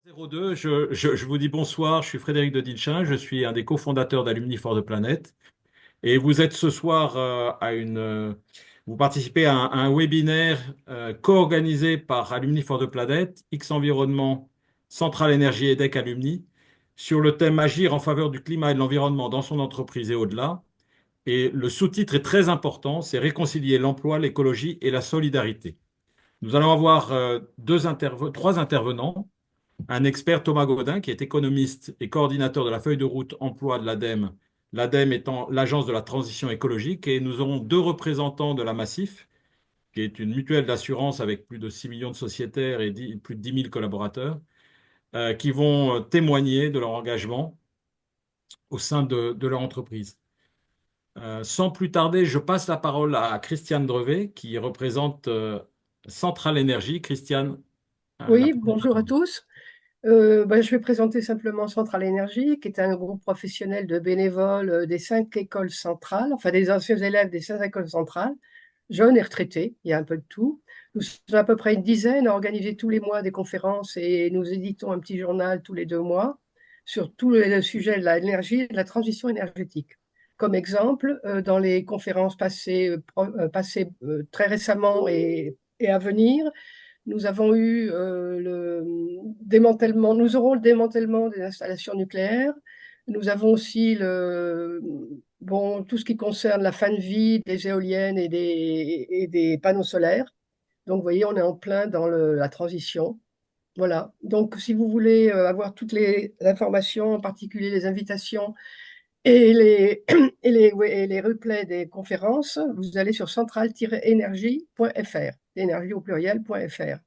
02, je vous dis bonsoir, je suis Frédéric de Dinchin, je suis un des cofondateurs d'Alumni for the Planet et vous êtes ce soir vous participez à un webinaire co-organisé par Alumni for the Planet, X Environnement, Centrale Énergie et EDEC Alumni sur le thème Agir en faveur du climat et de l'environnement dans son entreprise et au-delà. Et le sous-titre est très important, c'est Réconcilier l'emploi, l'écologie et la solidarité. Nous allons avoir trois intervenants. Un expert, Thomas Gaudin, qui est économiste et coordinateur de la feuille de route emploi de l'ADEME, l'ADEME étant l'Agence de la transition écologique, et nous aurons deux représentants de la Massif, qui est une mutuelle d'assurance avec plus de 6 millions de sociétaires et plus de 10 000 collaborateurs, qui vont témoigner de leur engagement au sein de leur entreprise. Sans plus tarder, je passe la parole à Christiane Drevet, qui représente Centrale Énergie. Christiane, la Oui, parole est à bonjour toi. à tous. Je vais présenter simplement Centrale Énergie, qui est un groupe professionnel de bénévoles des 5 écoles centrales, enfin des anciens élèves des 5 écoles centrales, jeunes et retraités, il y a un peu de tout. Nous sommes à peu près une dizaine à organiser tous les mois des conférences et nous éditons un petit journal tous les 2 mois sur tous les sujets de l'énergie et de la transition énergétique. Comme exemple, dans les conférences passées très récemment et à venir, nous avons eu nous aurons le démantèlement des installations nucléaires. Nous avons aussi tout ce qui concerne la fin de vie des éoliennes et des panneaux solaires. Donc, vous voyez, on est en plein dans la transition. Voilà. Donc, si vous voulez avoir toutes les informations, en particulier les invitations et les replays des conférences, vous allez sur centrale-énergie.fr, énergie au pluriel.fr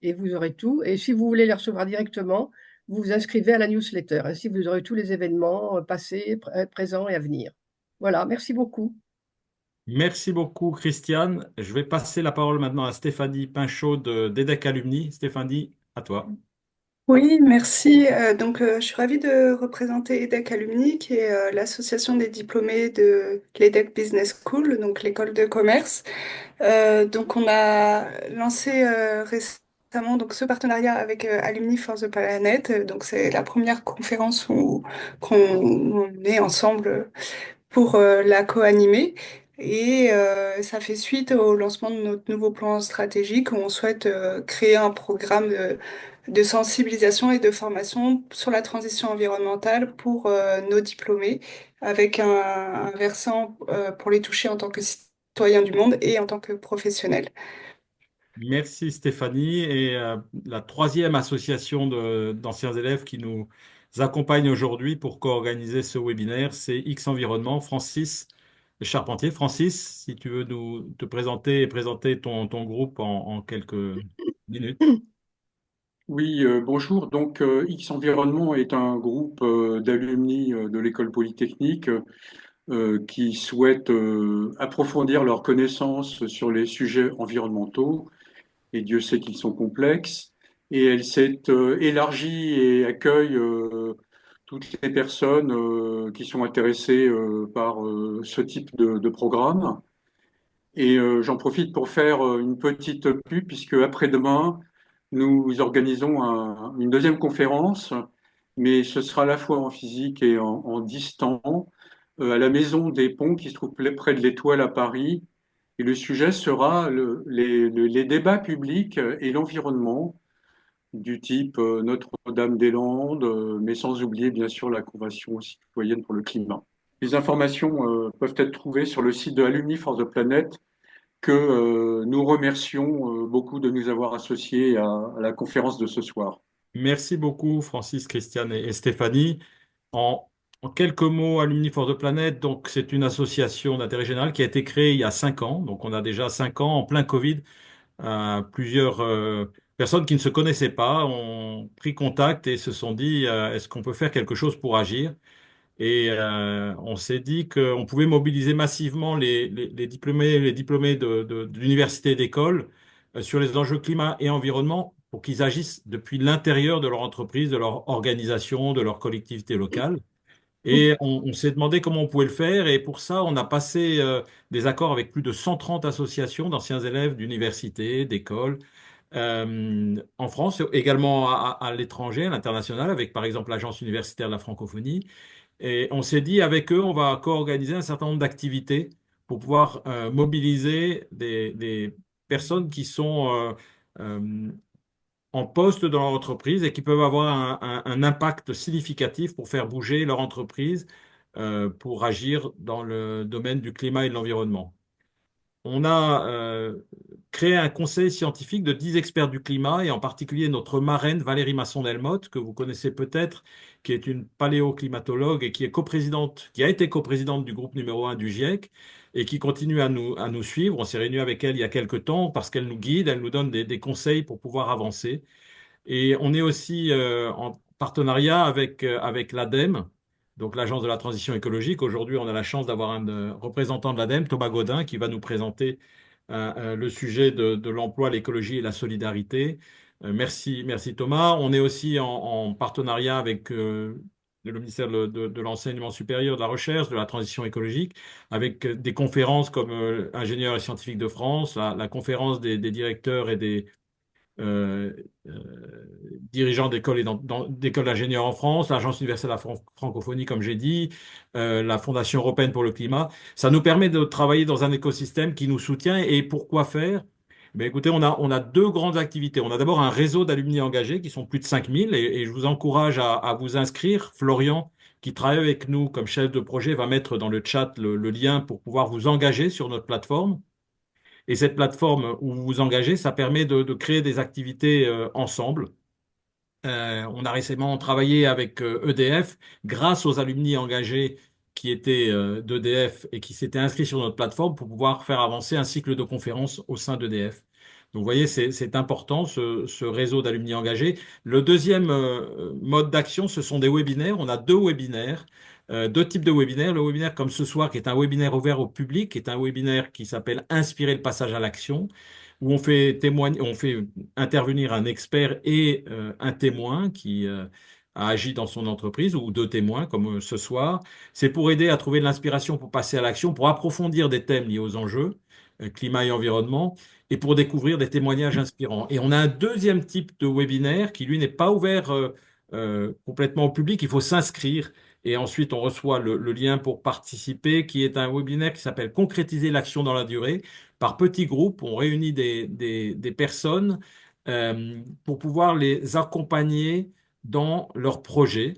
et vous aurez tout. Et si vous voulez les recevoir directement, vous vous inscrivez à la newsletter. Ainsi, vous aurez tous les événements passés, présents et à venir. Voilà, merci beaucoup. Merci beaucoup, Christiane. Je vais passer la parole maintenant à Stéphanie Pinchot d'EDEC Alumni. Stéphanie, à toi. Oui, merci. Je suis ravie de représenter EDEC Alumni, qui est l'association des diplômés de l'EDEC Business School, donc l'école de commerce. On a lancé récemment ce partenariat avec Alumni for the Planet. C'est la première conférence où qu'on est ensemble pour la co-animer. Ça fait suite au lancement de notre nouveau plan stratégique où on souhaite créer un programme de sensibilisation et de formation sur la transition environnementale pour nos diplômés, avec un versant pour les toucher en tant que citoyens du monde et en tant que professionnels. Merci, Stéphanie. Et la troisième association d'anciens élèves qui nous accompagne aujourd'hui pour co-organiser ce webinaire, c'est X Environnement. Francis Charpentier. Francis, si tu veux te présenter et présenter ton groupe en quelques minutes. Oui, bonjour. X Environnement est un groupe d'alumni de l'école polytechnique qui souhaitent approfondir leurs connaissances sur les sujets environnementaux, et Dieu sait qu'ils sont complexes. Et elle s'est élargie et accueille toutes les personnes qui sont intéressées par ce type de programme. Et j'en profite pour faire une petite pub, puisque après-demain, nous organisons une deuxième conférence, mais ce sera à la fois en physique et en distant, à la Maison des Ponts qui se trouve près de l'Étoile à Paris. Et le sujet sera les débats publics et l'environnement du type Notre-Dame-des-Landes, mais sans oublier bien sûr la Convention citoyenne pour le climat. Les informations peuvent être trouvées sur le site de Alumni for the Planet, que nous remercions beaucoup de nous avoir associés à la conférence de ce soir. Merci beaucoup, Francis, Christiane et Stéphanie. En, en quelques mots, Alumni for the Planet, donc c'est une association d'intérêt général qui a été créée il y a 5 ans. Donc on a déjà 5 ans, en plein Covid, plusieurs personnes qui ne se connaissaient pas ont pris contact et se sont dit, est-ce qu'on peut faire quelque chose pour agir? Et on s'est dit qu'on pouvait mobiliser massivement les diplômés de l'université et d'école sur les enjeux climat et environnement pour qu'ils agissent depuis l'intérieur de leur entreprise, de leur organisation, de leur collectivité locale. Et on s'est demandé comment on pouvait le faire. Et pour ça, on a passé des accords avec plus de 130 associations d'anciens élèves d'universités, d'écoles, en France, également à l'étranger, à l'international, avec par exemple l'Agence universitaire de la francophonie. Et on s'est dit, avec eux, on va co-organiser un certain nombre d'activités pour pouvoir mobiliser des personnes qui sont euh, en poste dans leur entreprise et qui peuvent avoir un impact significatif pour faire bouger leur entreprise, pour agir dans le domaine du climat et de l'environnement. On a créé un conseil scientifique de 10 experts du climat et en particulier notre marraine Valérie Masson-Delmotte, que vous connaissez peut-être, qui est une paléoclimatologue et qui est coprésidente, qui a été coprésidente du groupe numéro 1 du GIEC et qui continue à nous suivre. On s'est réunis avec elle il y a quelques temps parce qu'elle nous guide, elle nous donne des conseils pour pouvoir avancer. Et on est aussi en partenariat avec l'ADEME, donc l'Agence de la transition écologique. Aujourd'hui, on a la chance d'avoir un représentant de l'ADEME, Thomas Gaudin, qui va nous présenter le sujet de l'emploi, l'écologie et la solidarité. Merci Thomas. On est aussi en partenariat avec le ministère de l'Enseignement supérieur, de la Recherche, de la transition écologique, avec des conférences comme Ingénieurs et scientifiques de France, la conférence des directeurs et des euh, dirigeant d'écoles d'écoles d'ingénieurs en France, l'Agence universelle de la francophonie, comme j'ai dit, la Fondation européenne pour le climat. Ça nous permet de travailler dans un écosystème qui nous soutient. Et pourquoi faire? Ben écoutez, on a deux grandes activités. On a d'abord un réseau d'alumni engagés qui sont plus de 5000 et je vous encourage à vous inscrire. Florian, qui travaille avec nous comme chef de projet, va mettre dans le chat le lien pour pouvoir vous engager sur notre plateforme. Et cette plateforme où vous vous engagez, ça permet de créer des activités ensemble. On a récemment travaillé avec EDF grâce aux alumni engagés qui étaient d'EDF et qui s'étaient inscrits sur notre plateforme pour pouvoir faire avancer un cycle de conférences au sein d'EDF. Donc, vous voyez, c'est important, ce réseau d'alumni engagés. Le deuxième mode d'action, ce sont des webinaires. On a deux webinaires, deux types de webinaires. Le webinaire comme ce soir, qui est un webinaire ouvert au public, qui est un webinaire qui s'appelle Inspirer le passage à l'action, où on fait témoigner, on fait intervenir un expert et un témoin qui a agi dans son entreprise, ou deux témoins, comme ce soir. C'est pour aider à trouver de l'inspiration pour passer à l'action, pour approfondir des thèmes liés aux enjeux, climat et environnement, et pour découvrir des témoignages inspirants. Et on a un deuxième type de webinaire qui, lui, n'est pas ouvert complètement au public. Il faut s'inscrire. Et ensuite, on reçoit le lien pour participer, qui est un webinaire qui s'appelle Concrétiser l'action dans la durée. Par petits groupes, on réunit des personnes pour pouvoir les accompagner dans leurs projets,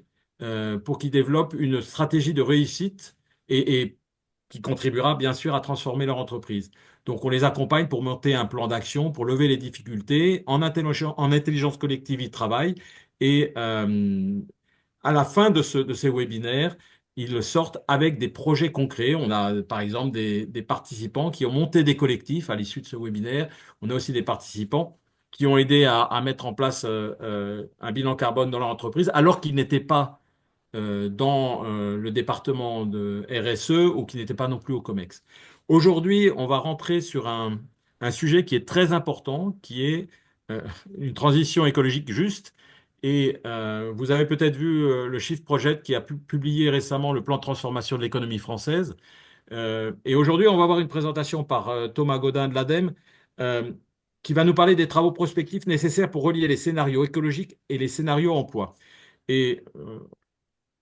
pour qu'ils développent une stratégie de réussite et qui contribuera bien sûr à transformer leur entreprise. Donc on les accompagne pour monter un plan d'action, pour lever les difficultés. En intelligence collective, ils travaillent. Et à la fin de ces webinaires, ils sortent avec des projets concrets. On a par exemple des participants qui ont monté des collectifs à l'issue de ce webinaire. On a aussi des participants qui ont aidé à mettre en place un bilan carbone dans leur entreprise, alors qu'ils n'étaient pas dans le département de RSE ou qui n'étaient pas non plus au COMEX. Aujourd'hui, on va rentrer sur un sujet qui est très important, qui est euh, une transition écologique juste. Et vous avez peut-être vu le Shift Project qui a publié récemment le plan de transformation de l'économie française. Et aujourd'hui, on va avoir une présentation par Thomas Gaudin de l'ADEME euh, qui va nous parler des travaux prospectifs nécessaires pour relier les scénarios écologiques et les scénarios emploi. Et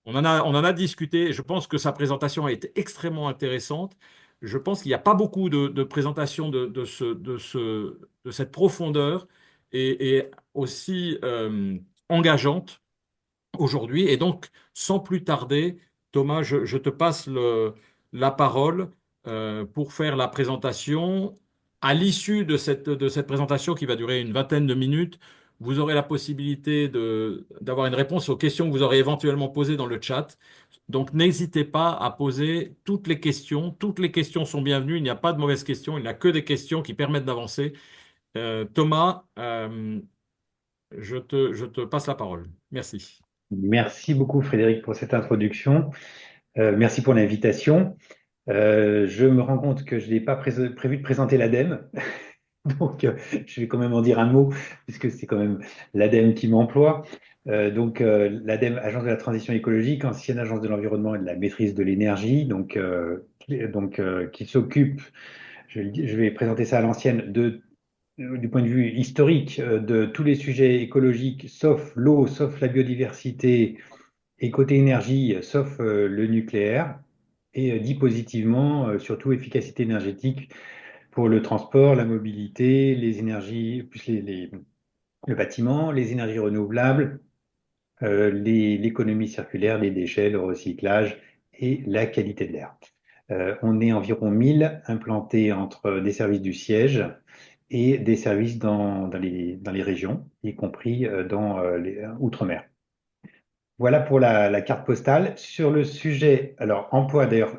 on en a discuté. Je pense que sa présentation a été extrêmement intéressante. Je pense qu'il n'y a pas beaucoup de présentations de cette profondeur et aussi engageante aujourd'hui. Et donc, sans plus tarder, Thomas, je te passe la parole pour faire la présentation. À l'issue de cette présentation qui va durer une vingtaine de minutes, vous aurez la possibilité d'avoir une réponse aux questions que vous aurez éventuellement posées dans le chat. Donc, n'hésitez pas à poser toutes les questions. Toutes les questions sont bienvenues. Il n'y a pas de mauvaises questions. Il n'y a que des questions qui permettent d'avancer. Thomas, je te passe la parole. Merci. Merci beaucoup Frédéric pour cette introduction. Merci pour l'invitation. Je me rends compte que je n'ai pas prévu de présenter l'ADEME, donc je vais quand même en dire un mot, puisque c'est quand même l'ADEME qui m'emploie. L'ADEME, Agence de la transition écologique, ancienne agence de l'environnement et de la maîtrise de l'énergie, qui s'occupe, je vais présenter ça à l'ancienne, de du point de vue historique, de tous les sujets écologiques, sauf l'eau, sauf la biodiversité, et côté énergie, sauf le nucléaire, et dit positivement, surtout efficacité énergétique pour le transport, la mobilité, les énergies, plus le bâtiment, les énergies renouvelables, l'économie circulaire, les déchets, le recyclage et la qualité de l'air. On est environ 1000 implantés entre des services du siège et des services dans les régions, y compris dans les outre-mer. Voilà pour la carte postale. Sur le sujet, alors emploi d'ailleurs,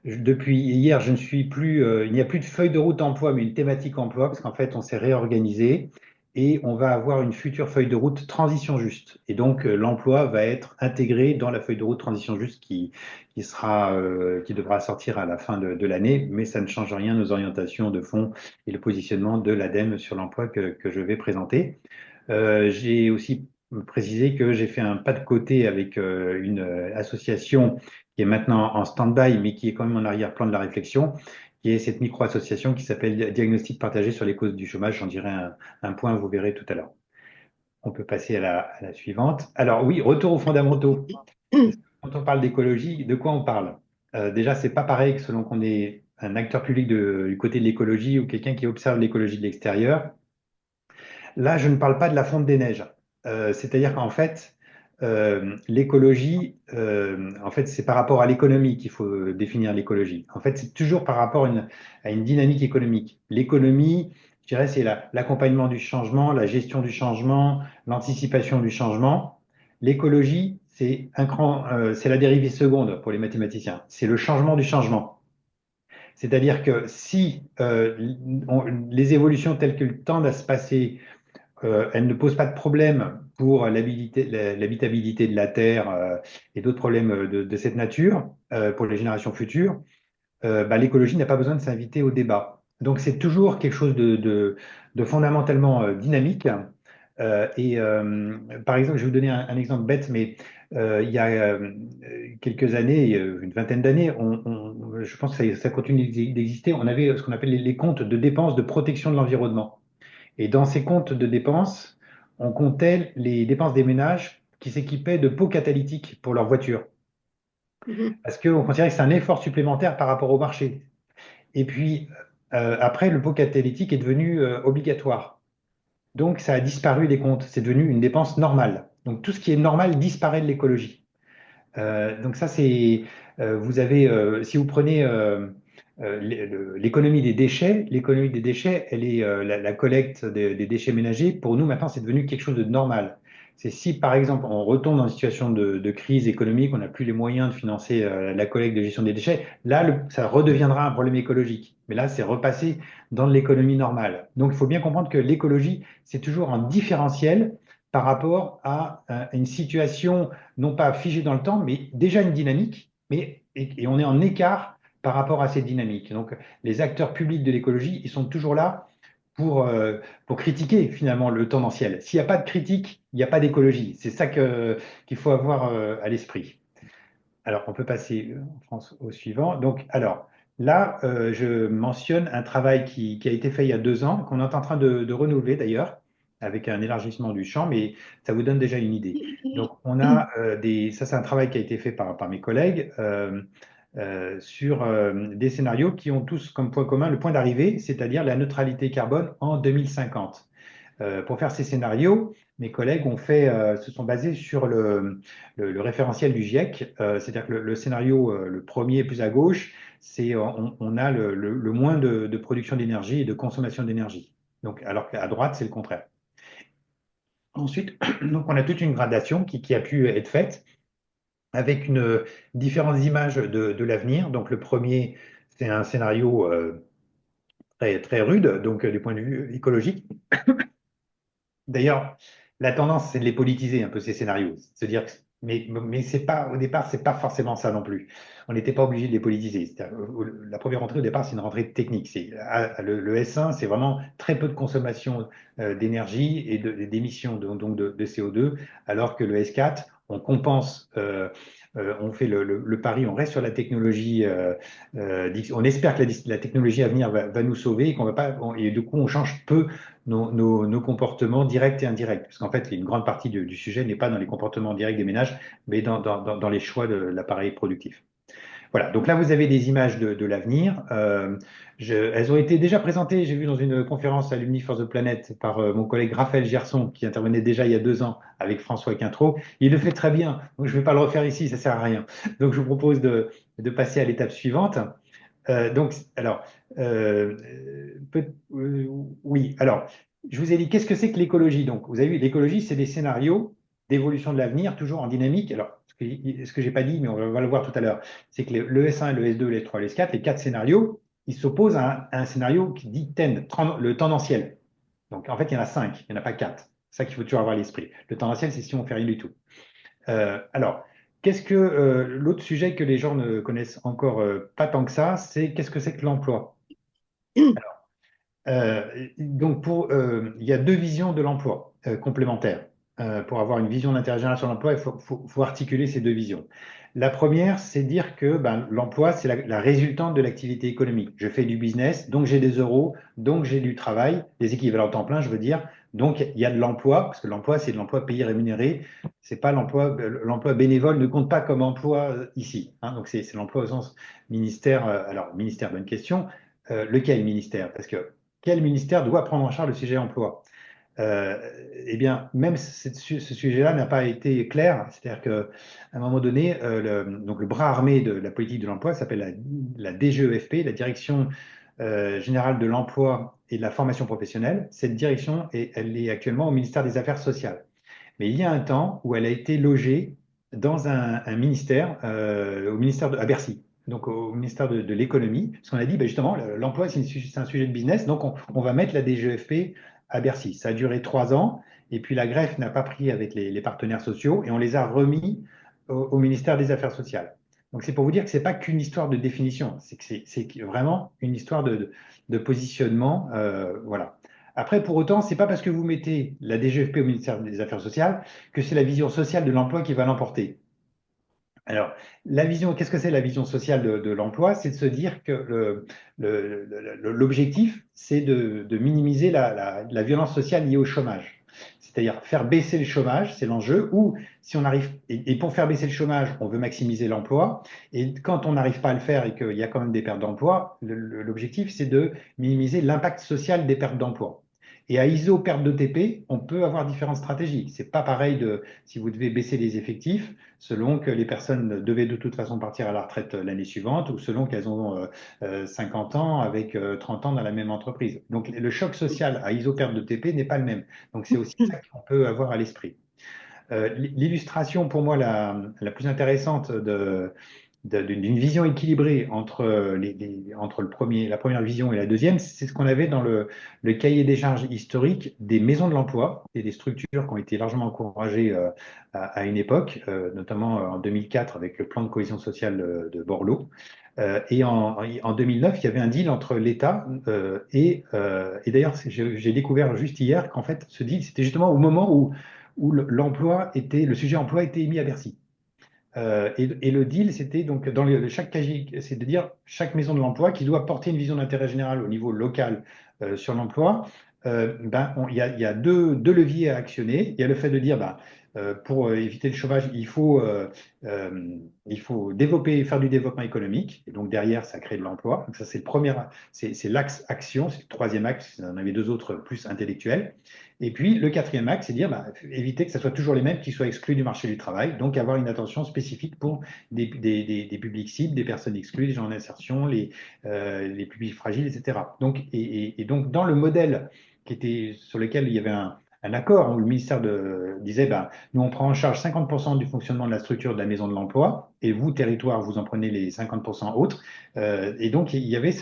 depuis hier, je ne suis plus, il n'y a plus de feuille de route emploi, mais une thématique emploi, parce qu'en fait, on s'est réorganisé et on va avoir une future feuille de route transition juste. Et donc, l'emploi va être intégré dans la feuille de route transition juste qui devra sortir à la fin de l'année, mais ça ne change rien aux orientations de fond et le positionnement de l'ADEME sur l'emploi que je vais présenter. J'ai aussi précisé que j'ai fait un pas de côté avec une association qui est maintenant en stand-by, mais qui est quand même en arrière-plan de la réflexion, qui est cette micro-association qui s'appelle Diagnostic partagé sur les causes du chômage. J'en dirai un point, vous verrez tout à l'heure. On peut passer à la suivante. Alors oui, retour aux fondamentaux. Quand on parle d'écologie, de quoi on parle? Déjà, c'est pas pareil que selon qu'on est un acteur public du côté de l'écologie ou quelqu'un qui observe l'écologie de l'extérieur. Là, je ne parle pas de la fonte des neiges. C'est-à-dire qu'en fait, l'écologie, en fait, c'est par rapport à l'économie qu'il faut définir l'écologie. En fait, c'est toujours par rapport à une dynamique économique. L'économie, je dirais, c'est l'accompagnement du changement, la gestion du changement, l'anticipation du changement. L'écologie, c'est la dérivée seconde pour les mathématiciens. C'est le changement du changement. C'est-à-dire que si les évolutions telles qu'elles tendent à se passer elle ne pose pas de problème pour l'habitabilité de la Terre et d'autres problèmes de cette nature pour les générations futures. L'écologie n'a pas besoin de s'inviter au débat. Donc c'est toujours quelque chose de fondamentalement dynamique. Par exemple, je vais vous donner un exemple bête, mais il y a quelques années, une vingtaine d'années, je pense que ça continue d'exister, on avait ce qu'on appelle les comptes de dépenses de protection de l'environnement. Et dans ces comptes de dépenses, on comptait les dépenses des ménages qui s'équipaient de pots catalytiques pour leur voiture. Parce qu'on considérait que c'est un effort supplémentaire par rapport au marché. Et puis, après, le pot catalytique est devenu obligatoire. Donc, ça a disparu des comptes. C'est devenu une dépense normale. Donc, tout ce qui est normal disparaît de l'écologie. Donc ça, vous avez, si vous prenez l'économie des déchets, elle est la collecte des déchets ménagers. Pour nous, maintenant, c'est devenu quelque chose de normal. C'est si, par exemple, on retombe dans une situation de crise économique, on n'a plus les moyens de financer la collecte de gestion des déchets, là, ça redeviendra un problème écologique. Mais là, c'est repassé dans de l'économie normale. Donc, il faut bien comprendre que l'écologie, c'est toujours un différentiel par rapport à une situation non pas figée dans le temps, mais déjà une dynamique, et on est en écart par rapport à cette dynamique. Donc, les acteurs publics de l'écologie, ils sont toujours là pour critiquer finalement le tendanciel. S'il n'y a pas de critique, il n'y a pas d'écologie. C'est ça qu'il faut avoir à l'esprit. Alors, on peut passer en France au suivant. Donc, alors, là, je mentionne un travail qui a été fait il y a 2 ans, qu'on est en train de renouveler d'ailleurs, avec un élargissement du champ, mais ça vous donne déjà une idée. Donc, on a ça c'est un travail qui a été fait par mes collègues sur des scénarios qui ont tous comme point commun le point d'arrivée, c'est-à-dire la neutralité carbone en 2050. Pour faire ces scénarios, mes collègues se sont basés sur le référentiel du GIEC, c'est-à-dire que le scénario, le premier plus à gauche, c'est on a le moins de production d'énergie et de consommation d'énergie. Donc, alors qu'à droite, c'est le contraire. Ensuite, donc on a toute une gradation qui a pu être faite avec différentes images de l'avenir. Donc, le premier, c'est un scénario très, très rude, donc du point de vue écologique. D'ailleurs, la tendance, c'est de les politiser un peu ces scénarios, se dire, mais c'est pas au départ, c'est pas forcément ça non plus. On n'était pas obligé de les politiser. La première rentrée au départ, c'est une rentrée technique. Le S1, c'est vraiment très peu de consommation d'énergie et d'émissions donc de CO2, alors que le S4, on compense, on fait le pari, on reste sur la technologie, on espère que la technologie à venir va nous sauver et qu'on va pas, et du coup, on change peu nos comportements directs et indirects. Parce qu'en fait, une grande partie du sujet n'est pas dans les comportements directs des ménages, mais dans les choix de l'appareil productif. Voilà, donc là vous avez des images de l'avenir. Elles ont été déjà présentées, j'ai vu dans une conférence Alumni for the Planet par mon collègue Raphaël Gerson, qui intervenait déjà il y a 2 ans avec François Quintreau. Il le fait très bien, donc je ne vais pas le refaire ici, ça sert à rien. Donc je vous propose de passer à l'étape suivante. Donc, alors, euh, oui, alors, je vous ai dit, qu'est-ce que c'est que l'écologie? Donc, vous avez vu, l'écologie, c'est des scénarios d'évolution de l'avenir, toujours en dynamique. Alors, ce que j'ai pas dit, mais on va le voir tout à l'heure, c'est que le S1, le S2, le S3, le S4, les 4 scénarios, ils s'opposent à un scénario qui dit le tendanciel. Donc, en fait, il y en a 5, il n'y en a pas 4. C'est ça qu'il faut toujours avoir à l'esprit. Le tendanciel, c'est si on fait rien du tout. Alors, l'autre sujet que les gens ne connaissent encore pas tant que ça, c'est qu'est-ce que c'est que l'emploi? Donc, il y a 2 visions de l'emploi complémentaires. Pour avoir une vision d'intérêt général sur l'emploi, il faut articuler ces 2 visions. La première, c'est dire que l'emploi, c'est la résultante de l'activité économique. Je fais du business, donc j'ai des euros, donc j'ai du travail, des équivalents temps plein, je veux dire. Donc, il y a de l'emploi, parce que l'emploi, c'est de l'emploi payé rémunéré. C'est pas l'emploi bénévole ne compte pas comme emploi ici, hein. Donc, c'est l'emploi au sens ministère. Alors, ministère, bonne question. Lequel ministère? Parce que quel ministère doit prendre en charge le sujet emploi? Euh, eh bien, même ce sujet-là n'a pas été clair. C'est-à-dire qu'à un moment donné, donc le bras armé de la politique de l'emploi s'appelle la DGEFP, la Direction générale de l'emploi et de la formation professionnelle. Cette direction, elle est actuellement au ministère des Affaires sociales. Mais il y a un temps où elle a été logée dans un ministère, au ministère à Bercy, donc au ministère de l'économie, parce qu'on a dit justement l'emploi c'est un sujet de business, donc on va mettre la DGEFP à Bercy. Ça a duré 3 ans, et puis la greffe n'a pas pris avec les partenaires sociaux, et on les a remis au ministère des Affaires sociales. Donc c'est pour vous dire que c'est pas qu'une histoire de définition, c'est vraiment une histoire de positionnement, voilà. Après, pour autant, c'est pas parce que vous mettez la DGFP au ministère des Affaires sociales que c'est la vision sociale de l'emploi qui va l'emporter. Alors, qu'est-ce que c'est la vision sociale de l'emploi? C'est de se dire que l'objectif, c'est de minimiser la violence sociale liée au chômage. C'est-à-dire faire baisser le chômage, c'est l'enjeu, ou si on arrive, et pour faire baisser le chômage, on veut maximiser l'emploi, et quand on n'arrive pas à le faire et qu'il y a quand même des pertes d'emploi, l'objectif, c'est de minimiser l'impact social des pertes d'emploi. Et à ISO perte de TP, on peut avoir différentes stratégies. C'est pas pareil si vous devez baisser les effectifs selon que les personnes devaient de toute façon partir à la retraite l'année suivante ou selon qu'elles ont 50 ans avec 30 ans dans la même entreprise. Donc le choc social à ISO perte de TP n'est pas le même. Donc c'est aussi ça qu'on peut avoir à l'esprit. L'illustration pour moi la plus intéressante d'une vision équilibrée entre, entre la première vision et la deuxième, c'est ce qu'on avait dans le cahier des charges historique des maisons de l'emploi et des structures qui ont été largement encouragées à une époque, notamment en 2004 avec le plan de cohésion sociale de Borloo. Et en 2009, il y avait un deal entre l'État et d'ailleurs, j'ai découvert juste hier qu'en fait, ce deal, c'était justement au moment où le sujet emploi était mis à Bercy. Et le deal, c'était donc chaque KG, c'est de dire chaque maison de l'emploi qui doit porter une vision d'intérêt général au niveau local sur l'emploi. Il y a deux leviers à actionner. Il y a le fait de dire, pour éviter le chômage, il faut faire du développement économique. Et donc derrière, ça crée de l'emploi. Donc ça, c'est l'axe action. C'est le troisième axe. Il y en avait 2 autres plus intellectuels. Et puis, le quatrième axe, c'est dire éviter que ce soit toujours les mêmes qui soient exclus du marché du travail, donc avoir une attention spécifique pour des publics cibles, des personnes exclues, les gens en insertion, les publics fragiles, etc. Donc, et donc, dans le modèle sur lequel il y avait un accord, où le ministère disait, nous, on prend en charge 50% du fonctionnement de la structure de la maison de l'emploi, et vous, territoire, vous en prenez les 50% autres. Et donc, il y avait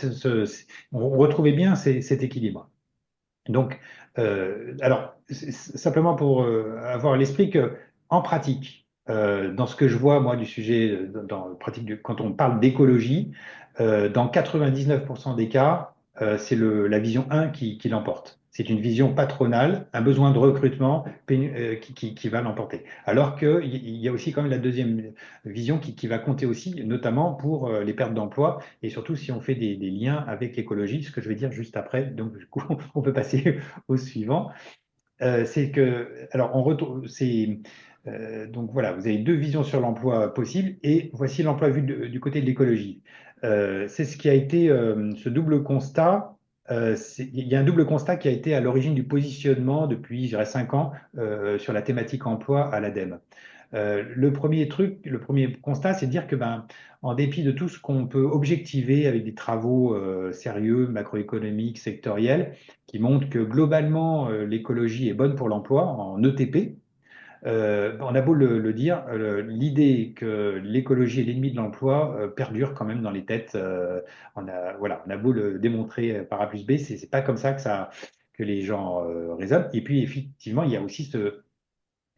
on retrouvait bien cet équilibre. Donc, alors, simplement pour avoir à l'esprit que, en pratique, dans ce que je vois, moi, du sujet, dans la pratique, quand on parle d'écologie, dans 99% des cas, c'est la vision 1 qui l'emporte. C'est une vision patronale, un besoin de recrutement qui va l'emporter. Alors qu'il y a aussi quand même la deuxième vision qui va compter aussi, notamment pour les pertes d'emploi et surtout si on fait des liens avec l'écologie, ce que je vais dire juste après. Donc, du coup, on peut passer au suivant. C'est que, alors, on retourne, donc voilà, vous avez deux visions sur l'emploi possibles et voici l'emploi vu du côté de l'écologie. C'est ce qui a été ce double constat. Il y a un double constat qui a été à l'origine du positionnement depuis, je dirais, 5 ans sur la thématique emploi à l'ADEME. Le premier constat, c'est de dire que, ben, en dépit de tout ce qu'on peut objectiver avec des travaux sérieux, macroéconomiques, sectoriels, qui montrent que globalement l'écologie est bonne pour l'emploi en ETP, on a beau le dire, l'idée que l'écologie est l'ennemi de l'emploi perdure quand même dans les têtes. Voilà, on a beau le démontrer par A plus B, c'est pas comme ça que les gens raisonnent. Et puis effectivement, il y a aussi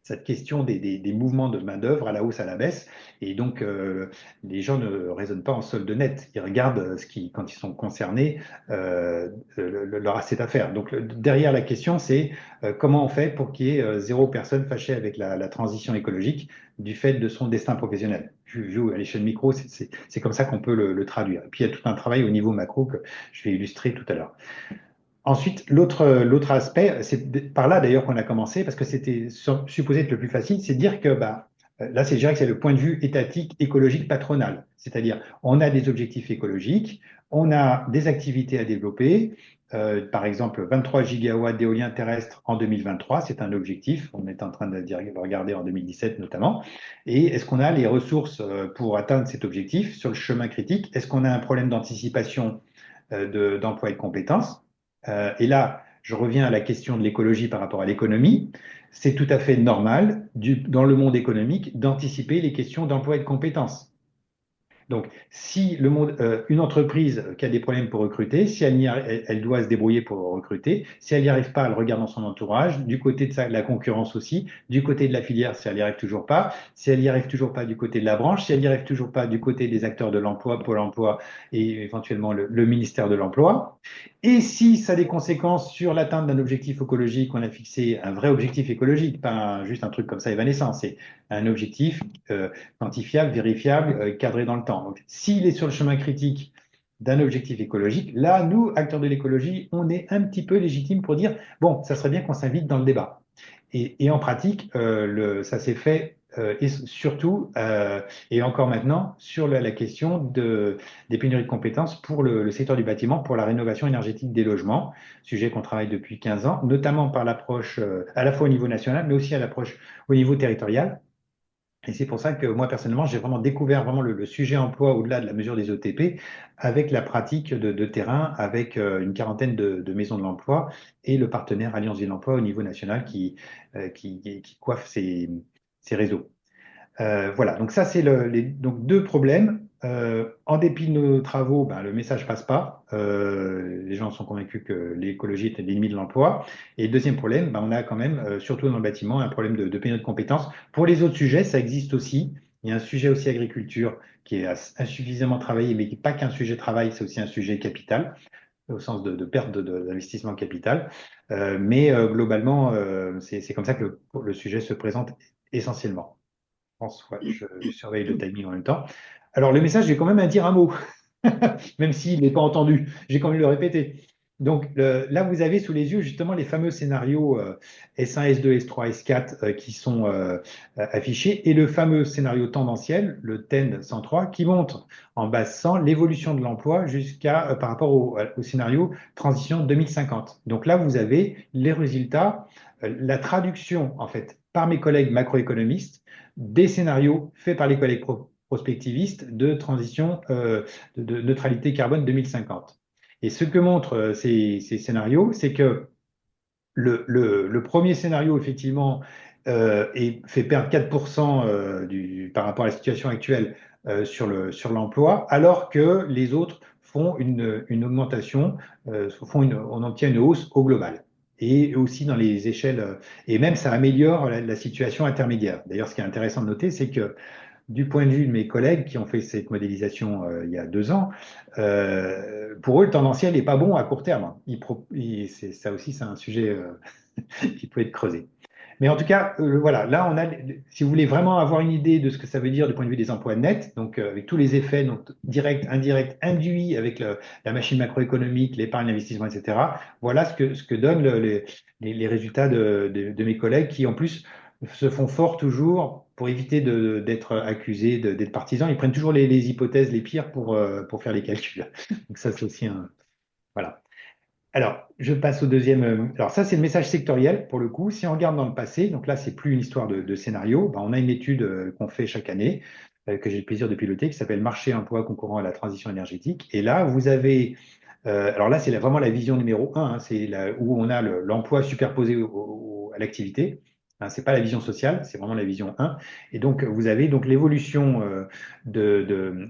cette question des mouvements de main-d'œuvre à la hausse, à la baisse. Et donc, les gens ne raisonnent pas en solde net. Ils regardent quand ils sont concernés, leur assiette à faire. Donc, derrière la question, c'est comment on fait pour qu'il y ait zéro personne fâchée avec la transition écologique du fait de son destin professionnel. Vu à l'échelle micro, c'est comme ça qu'on peut le traduire. Et puis, il y a tout un travail au niveau macro que je vais illustrer tout à l'heure. Ensuite, l'autre aspect, c'est par là d'ailleurs qu'on a commencé, parce que c'était supposé être le plus facile, c'est de dire que bah, là, je dirais que c'est le point de vue étatique, écologique, patronal. C'est-à-dire, on a des objectifs écologiques, on a des activités à développer, par exemple 23 gigawatts d'éolien terrestre en 2023, c'est un objectif, on est en train de regarder en 2017 notamment, et est-ce qu'on a les ressources pour atteindre cet objectif sur le chemin critique? Est-ce qu'on a un problème d'anticipation d'emploi et de compétences? Et là, je reviens à la question de l'écologie par rapport à l'économie. C'est tout à fait normal dans le monde économique d'anticiper les questions d'emploi et de compétences. Donc, si une entreprise qui a des problèmes pour recruter, si elle doit se débrouiller pour recruter, si elle n'y arrive pas, elle regarde dans son entourage, du côté de la concurrence aussi, du côté de la filière, si elle n'y arrive toujours pas, si elle n'y arrive toujours pas du côté de la branche, si elle n'y arrive toujours pas du côté des acteurs de l'emploi, Pôle emploi et éventuellement le ministère de l'Emploi. Et si ça a des conséquences sur l'atteinte d'un objectif écologique, on a fixé un vrai objectif écologique, pas juste un truc comme ça évanescent, c'est un objectif quantifiable, vérifiable, cadré dans le temps. Donc, s'il est sur le chemin critique d'un objectif écologique, là, nous, acteurs de l'écologie, on est un petit peu légitime pour dire, bon, ça serait bien qu'on s'invite dans le débat. Et en pratique, ça s'est fait et surtout, et encore maintenant, sur la question des pénuries de compétences pour le secteur du bâtiment, pour la rénovation énergétique des logements, sujet qu'on travaille depuis 15 ans, notamment par l'approche à la fois au niveau national, mais aussi à l'approche au niveau territorial. Et c'est pour ça que moi, personnellement, j'ai vraiment découvert vraiment le sujet emploi au-delà de la mesure des ETP avec la pratique de terrain, avec une quarantaine de maisons de l'emploi et le partenaire Alliance Ville Emploi au niveau national qui coiffe ces réseaux. Voilà, donc ça, c'est donc deux problèmes. En dépit de nos travaux, ben, le message passe pas. Les gens sont convaincus que l'écologie est l'ennemi de l'emploi. Et deuxième problème, ben, on a quand même, surtout dans le bâtiment, un problème de pénurie de compétences. Pour les autres sujets, ça existe aussi. Il y a un sujet aussi agriculture qui est insuffisamment travaillé, mais qui n'est pas qu'un sujet travail, c'est aussi un sujet capital, au sens de perte d'investissement capital. Mais globalement, c'est comme ça que le sujet se présente essentiellement. François, je surveille le timing en même temps. Alors, le message, j'ai quand même à dire un mot, même s'il n'est pas entendu. J'ai quand même le répéter. Donc, là, vous avez sous les yeux justement les fameux scénarios S1, S2, S3, S4 qui sont affichés et le fameux scénario tendanciel, le TEND 103, qui montre en base 100 l'évolution de l'emploi jusqu'à par rapport au scénario transition 2050. Donc là, vous avez les résultats, la traduction en fait par mes collègues macroéconomistes des scénarios faits par les collègues prospectivistes de transition de neutralité carbone 2050. Et ce que montrent ces scénarios, c'est que le premier scénario, effectivement, fait perdre 4% par rapport à la situation actuelle sur l'emploi, alors que les autres font une augmentation, on obtient une hausse au global. Et aussi dans les échelles, et même ça améliore la situation intermédiaire. D'ailleurs, ce qui est intéressant de noter, c'est que du point de vue de mes collègues qui ont fait cette modélisation il y a 2 ans, pour eux, le tendanciel n'est pas bon à court terme. Ça aussi, c'est un sujet qui peut être creusé. Mais en tout cas, voilà, là, si vous voulez vraiment avoir une idée de ce que ça veut dire du point de vue des emplois nets, donc avec tous les effets donc, directs, indirects, induits avec la machine macroéconomique, l'épargne, l'investissement, etc., voilà ce que donnent les résultats de mes collègues qui, en plus, se font forts toujours pour éviter d'être accusés d'être partisans. Ils prennent toujours les hypothèses les pires pour faire les calculs. Donc ça, c'est aussi un... Voilà. Alors, je passe au deuxième. Alors, ça, c'est le message sectoriel pour le coup. Si on regarde dans le passé, donc là, c'est plus une histoire de scénario. Ben, on a une étude qu'on fait chaque année, que j'ai le plaisir de piloter, qui s'appelle Marché emploi concourant à la transition énergétique. Et là, vous avez. Alors là, c'est vraiment la vision numéro un, hein, c'est où on a l'emploi superposé à l'activité. Hein, c'est pas la vision sociale, c'est vraiment la vision 1. Et donc, vous avez donc l'évolution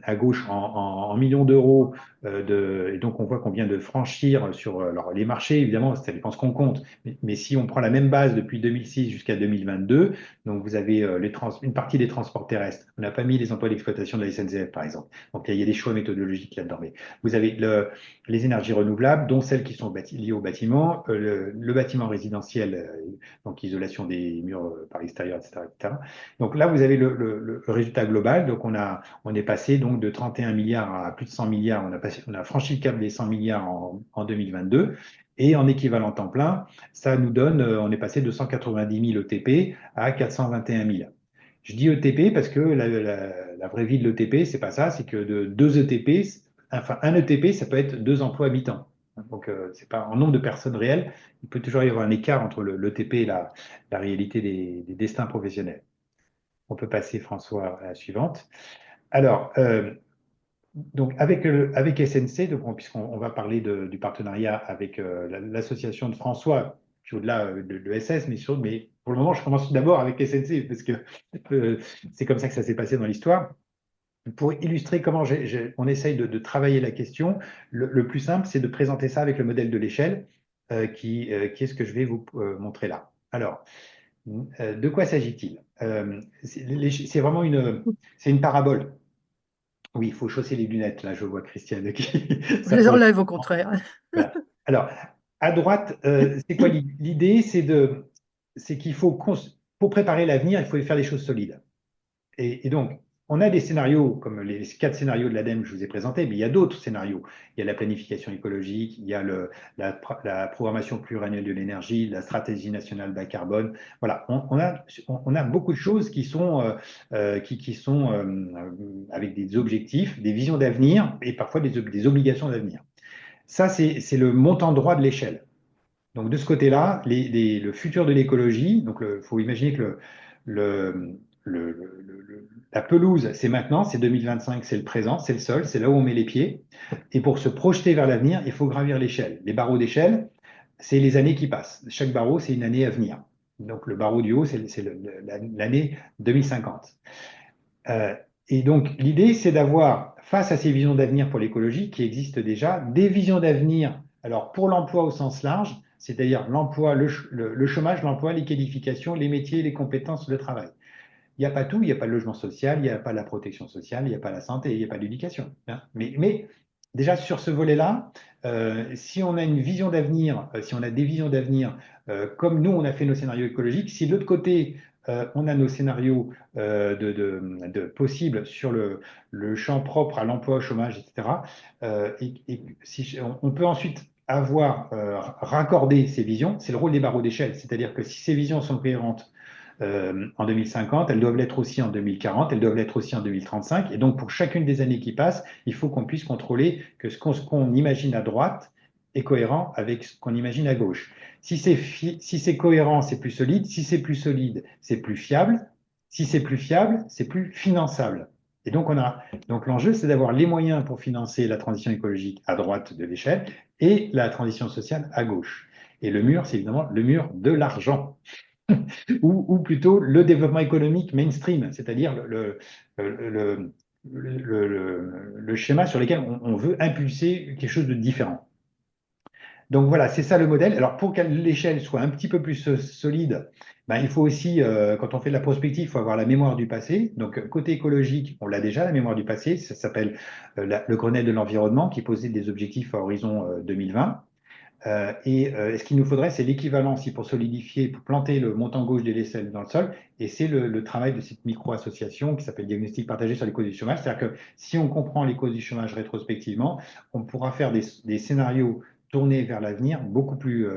à gauche en millions d'euros et donc, on voit qu'on vient de franchir sur alors, les marchés, évidemment, ça dépend ce qu'on compte. Mais si on prend la même base depuis 2006 jusqu'à 2022, donc vous avez une partie des transports terrestres. On n'a pas mis les emplois d'exploitation de la SNCF, par exemple. Donc, il y a des choix méthodologiques là-dedans. Mais vous avez les énergies renouvelables, dont celles qui sont liées au bâtiment, le bâtiment résidentiel, donc isolation des murs par l'extérieur, etc., etc. Donc là, vous avez le résultat global. Donc, on est passé donc de 31 milliards à plus de 100 milliards. On a franchi le cap des 100 milliards en 2022. Et en équivalent temps plein, ça nous donne, on est passé de 190 000 ETP à 421 000. Je dis ETP parce que la vraie vie de l'ETP, c'est pas ça, c'est que de 2 ETP, enfin un ETP, ça peut être 2 emplois à mi-temps. Donc, c'est pas en nombre de personnes réelles, il peut toujours y avoir un écart entre l'ETP et la réalité des destins professionnels. On peut passer, François, à la suivante. Alors, donc avec SNC, puisqu'on va parler du partenariat avec l'association de François, puis au-delà de SS, mais pour le moment, je commence d'abord avec SNC, parce que c'est comme ça que ça s'est passé dans l'histoire. Pour illustrer comment on essaye de travailler la question, le plus simple, c'est de présenter ça avec le modèle de l'échelle, qui est ce que je vais vous montrer là. Alors, de quoi s'agit-il? C'est vraiment c'est une parabole. Oui, il faut chausser les lunettes. Là, je vois Christiane qui. Je les enlève au contraire. Voilà. Alors, à droite, c'est quoi l'idée? C'est qu'il faut, pour préparer l'avenir, il faut faire des choses solides. Et donc, on a des scénarios, comme les 4 scénarios de l'ADEME que je vous ai présentés, mais il y a d'autres scénarios. Il y a la planification écologique, il y a la programmation pluriannuelle de l'énergie, la stratégie nationale bas carbone. Voilà, on a beaucoup de choses qui sont, avec des objectifs, des visions d'avenir et parfois des obligations d'avenir. Ça, c'est le montant droit de l'échelle. Donc, de ce côté-là, le futur de l'écologie, donc il faut imaginer que la pelouse, c'est maintenant, c'est 2025, c'est le présent, c'est le sol, c'est là où on met les pieds. Et pour se projeter vers l'avenir, il faut gravir l'échelle. Les barreaux d'échelle, c'est les années qui passent. Chaque barreau, c'est une année à venir. Donc, le barreau du haut, c'est l'année 2050. Et donc, l'idée, c'est d'avoir, face à ces visions d'avenir pour l'écologie qui existent déjà, des visions d'avenir, alors pour l'emploi au sens large, c'est-à-dire l'emploi, le chômage, l'emploi, les qualifications, les métiers, les compétences, le travail. Il n'y a pas tout, il n'y a pas le logement social, il n'y a pas la protection sociale, il n'y a pas la santé, il n'y a pas l'éducation. Hein. Mais déjà sur ce volet-là, si on a une vision d'avenir, si on a des visions d'avenir, comme nous on a fait nos scénarios écologiques, si de l'autre côté on a nos scénarios possibles sur le champ propre à l'emploi, au chômage, etc., on peut ensuite avoir raccordé ces visions, c'est le rôle des barreaux d'échelle, c'est-à-dire que si ces visions sont cohérentes en 2050, elles doivent l'être aussi en 2040, elles doivent l'être aussi en 2035. Et donc, pour chacune des années qui passent, il faut qu'on puisse contrôler que ce qu'on imagine à droite est cohérent avec ce qu'on imagine à gauche. Si c'est cohérent, c'est plus solide. Si c'est plus solide, c'est plus fiable. Si c'est plus fiable, c'est plus finançable. Et donc, l'enjeu, c'est d'avoir les moyens pour financer la transition écologique à droite de l'échelle et la transition sociale à gauche. Et le mur, c'est évidemment le mur de l'argent. Ou plutôt le développement économique mainstream, c'est-à-dire le schéma sur lequel on veut impulser quelque chose de différent. Donc voilà, c'est ça le modèle. Alors pour que l'échelle soit un petit peu plus solide, ben, il faut aussi, quand on fait de la prospective, il faut avoir la mémoire du passé. Donc côté écologique, on l'a déjà, la mémoire du passé. Ça s'appelle le Grenelle de l'environnement qui posait des objectifs à horizon 2020. Ce qu'il nous faudrait, c'est l'équivalence pour solidifier, pour planter le montant gauche des l'aisselle dans le sol. Et c'est le travail de cette micro-association qui s'appelle Diagnostic partagé sur les causes du chômage. C'est-à-dire que si on comprend les causes du chômage rétrospectivement, on pourra faire des scénarios tournés vers l'avenir beaucoup plus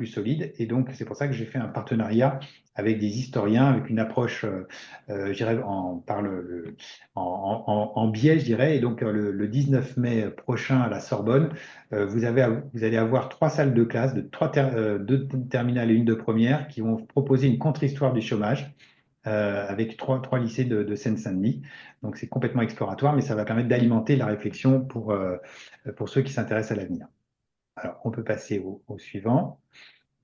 solides. Et donc, c'est pour ça que j'ai fait un partenariat avec des historiens, avec une approche, je dirais, en biais, je dirais. Et donc, le 19 mai prochain à la Sorbonne, vous allez avoir 3 salles de classe, deux terminales et une de première, qui vont proposer une contre-histoire du chômage avec trois lycées de Seine-Saint-Denis. Donc c'est complètement exploratoire, mais ça va permettre d'alimenter la réflexion pour ceux qui s'intéressent à l'avenir. Alors, on peut passer au suivant.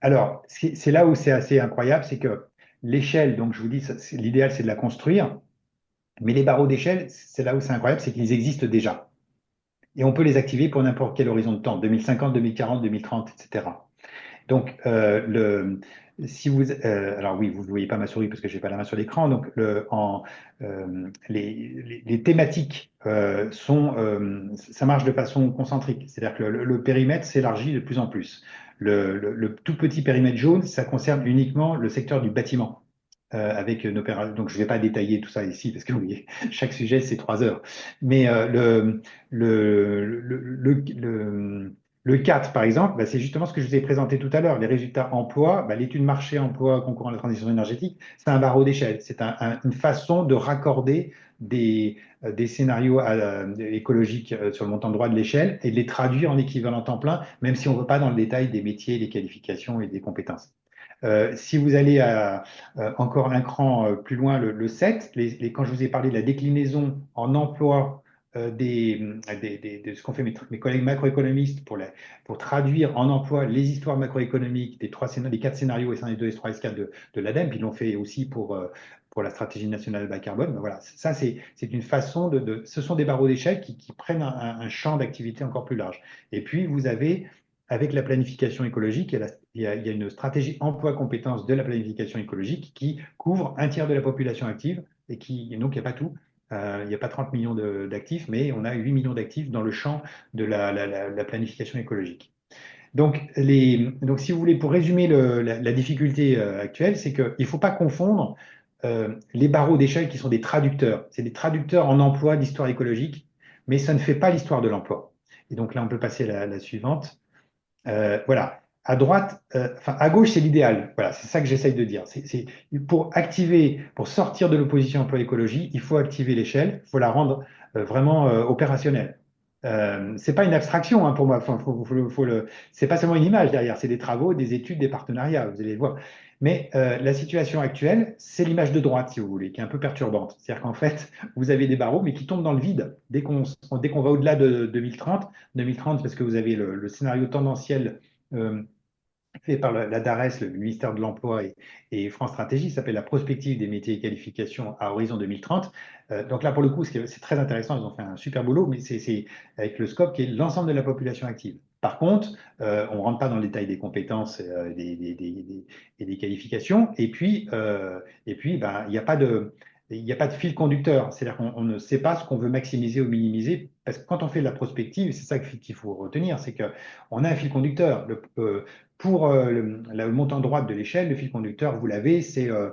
Alors, c'est là où c'est assez incroyable, c'est que l'échelle, donc je vous dis, l'idéal c'est de la construire, mais les barreaux d'échelle, c'est là où c'est incroyable, c'est qu'ils existent déjà. Et on peut les activer pour n'importe quel horizon de temps, 2050, 2040, 2030, etc. Donc, si vous, alors oui, vous ne voyez pas ma souris parce que je n'ai pas la main sur l'écran. Donc, les thématiques ça marche de façon concentrique. C'est-à-dire que le périmètre s'élargit de plus en plus. Le tout petit périmètre jaune, ça concerne uniquement le secteur du bâtiment. Avec une opération. Donc, je ne vais pas détailler tout ça ici parce que vous voyez, chaque sujet, c'est 3 heures. Mais le 4, par exemple, bah, c'est justement ce que je vous ai présenté tout à l'heure. Les résultats emploi, bah, l'étude marché emploi concourant à la transition énergétique, c'est un barreau d'échelle. C'est une façon de raccorder des scénarios écologiques sur le montant droit de l'échelle et de les traduire en équivalent temps plein, même si on ne va pas dans le détail des métiers, des qualifications et des compétences. Si vous allez encore un cran plus loin, le 7, quand je vous ai parlé de la déclinaison en emploi de ce qu'ont fait mes collègues macroéconomistes pour traduire en emploi les histoires macroéconomiques des 4 scénarios S1, S2, S3, S4 de l'ADEME, puis ils l'ont fait aussi pour la stratégie nationale bas carbone. Ben voilà, ça, c'est une façon ce sont des barreaux d'échelle qui prennent un champ d'activité encore plus large. Et puis, vous avez, avec la planification écologique, il y a une stratégie emploi-compétences de la planification écologique qui couvre un tiers de la population active et donc il n'y a pas tout. Il n'y a pas 30 millions d'actifs, mais on a 8 millions d'actifs dans le champ de la planification écologique. Donc, si vous voulez, pour résumer la difficulté actuelle, c'est qu'il ne faut pas confondre les barreaux d'échelle qui sont des traducteurs. C'est des traducteurs en emploi d'histoire écologique, mais ça ne fait pas l'histoire de l'emploi. Et donc là, on peut passer à la suivante. Voilà. À droite, à gauche, c'est l'idéal. Voilà, c'est ça que j'essaye de dire. Pour sortir de l'opposition emploi-écologie, il faut activer l'échelle, il faut la rendre vraiment opérationnelle. C'est pas une abstraction hein, pour moi. Enfin, c'est pas seulement une image derrière, c'est des travaux, des études, des partenariats. Vous allez le voir. Mais la situation actuelle, c'est l'image de droite, si vous voulez, qui est un peu perturbante. C'est-à-dire qu'en fait, vous avez des barreaux, mais qui tombent dans le vide dès qu'on va au-delà de 2030. 2030, parce que vous avez le scénario tendanciel fait par la DARES, le ministère de l'Emploi et France Stratégie, s'appelle la prospective des métiers et qualifications à horizon 2030. Donc là, pour le coup, c'est très intéressant, ils ont fait un super boulot, mais c'est avec le scope qui est l'ensemble de la population active. Par contre, on ne rentre pas dans le détail des compétences et des qualifications. Et puis, ben, il n'y a pas de fil conducteur. C'est-à-dire qu'on ne sait pas ce qu'on veut maximiser ou minimiser. Parce que quand on fait de la prospective, c'est ça qu'il faut retenir, c'est qu'on a un fil conducteur. Pour le montant droit de l'échelle, le fil conducteur, vous l'avez, c'est le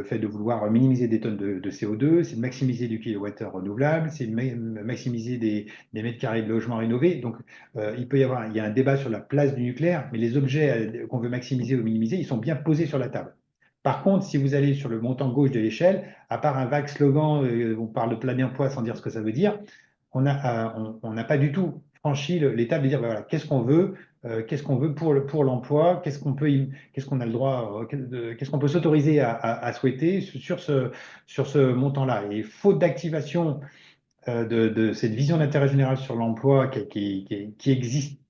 fait de vouloir minimiser des tonnes de CO2, c'est de maximiser du kilowattheure renouvelable, c'est de maximiser des mètres carrés de logements rénovés. Donc, il y a un débat sur la place du nucléaire, mais les objets qu'on veut maximiser ou minimiser, ils sont bien posés sur la table. Par contre, si vous allez sur le montant gauche de l'échelle, à part un vague slogan, on parle de plein emploi sans dire ce que ça veut dire, on n'a pas du tout franchi l'étape de dire voilà, qu'est-ce qu'on veut pour l'emploi, qu'est-ce qu'on a le droit, qu'est-ce qu'on peut s'autoriser à souhaiter sur ce montant-là. Et faute d'activation de cette vision d'intérêt général sur l'emploi qui existe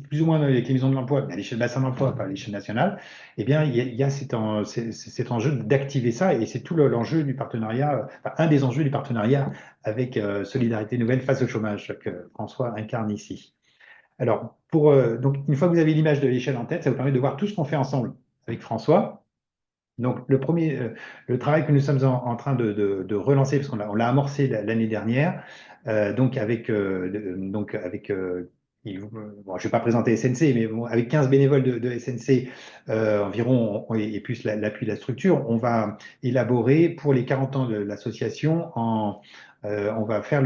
plus ou moins dans les maisons de l'emploi, mais à l'échelle bassin d'emploi, pas à l'échelle nationale, eh bien, il y a cet enjeu d'activer ça, et c'est tout l'enjeu du partenariat, enfin, un des enjeux du partenariat avec Solidarité Nouvelle face au chômage, que François incarne ici. Alors, donc, une fois que vous avez l'image de l'échelle en tête, ça vous permet de voir tout ce qu'on fait ensemble avec François. Donc, le travail que nous sommes en train de relancer, parce on l'a amorcé l'année dernière, donc bon, je ne vais pas présenter SNC, mais bon, avec 15 bénévoles de SNC environ, et plus l'appui de la structure, on va élaborer pour les 40 ans de l'association, on va faire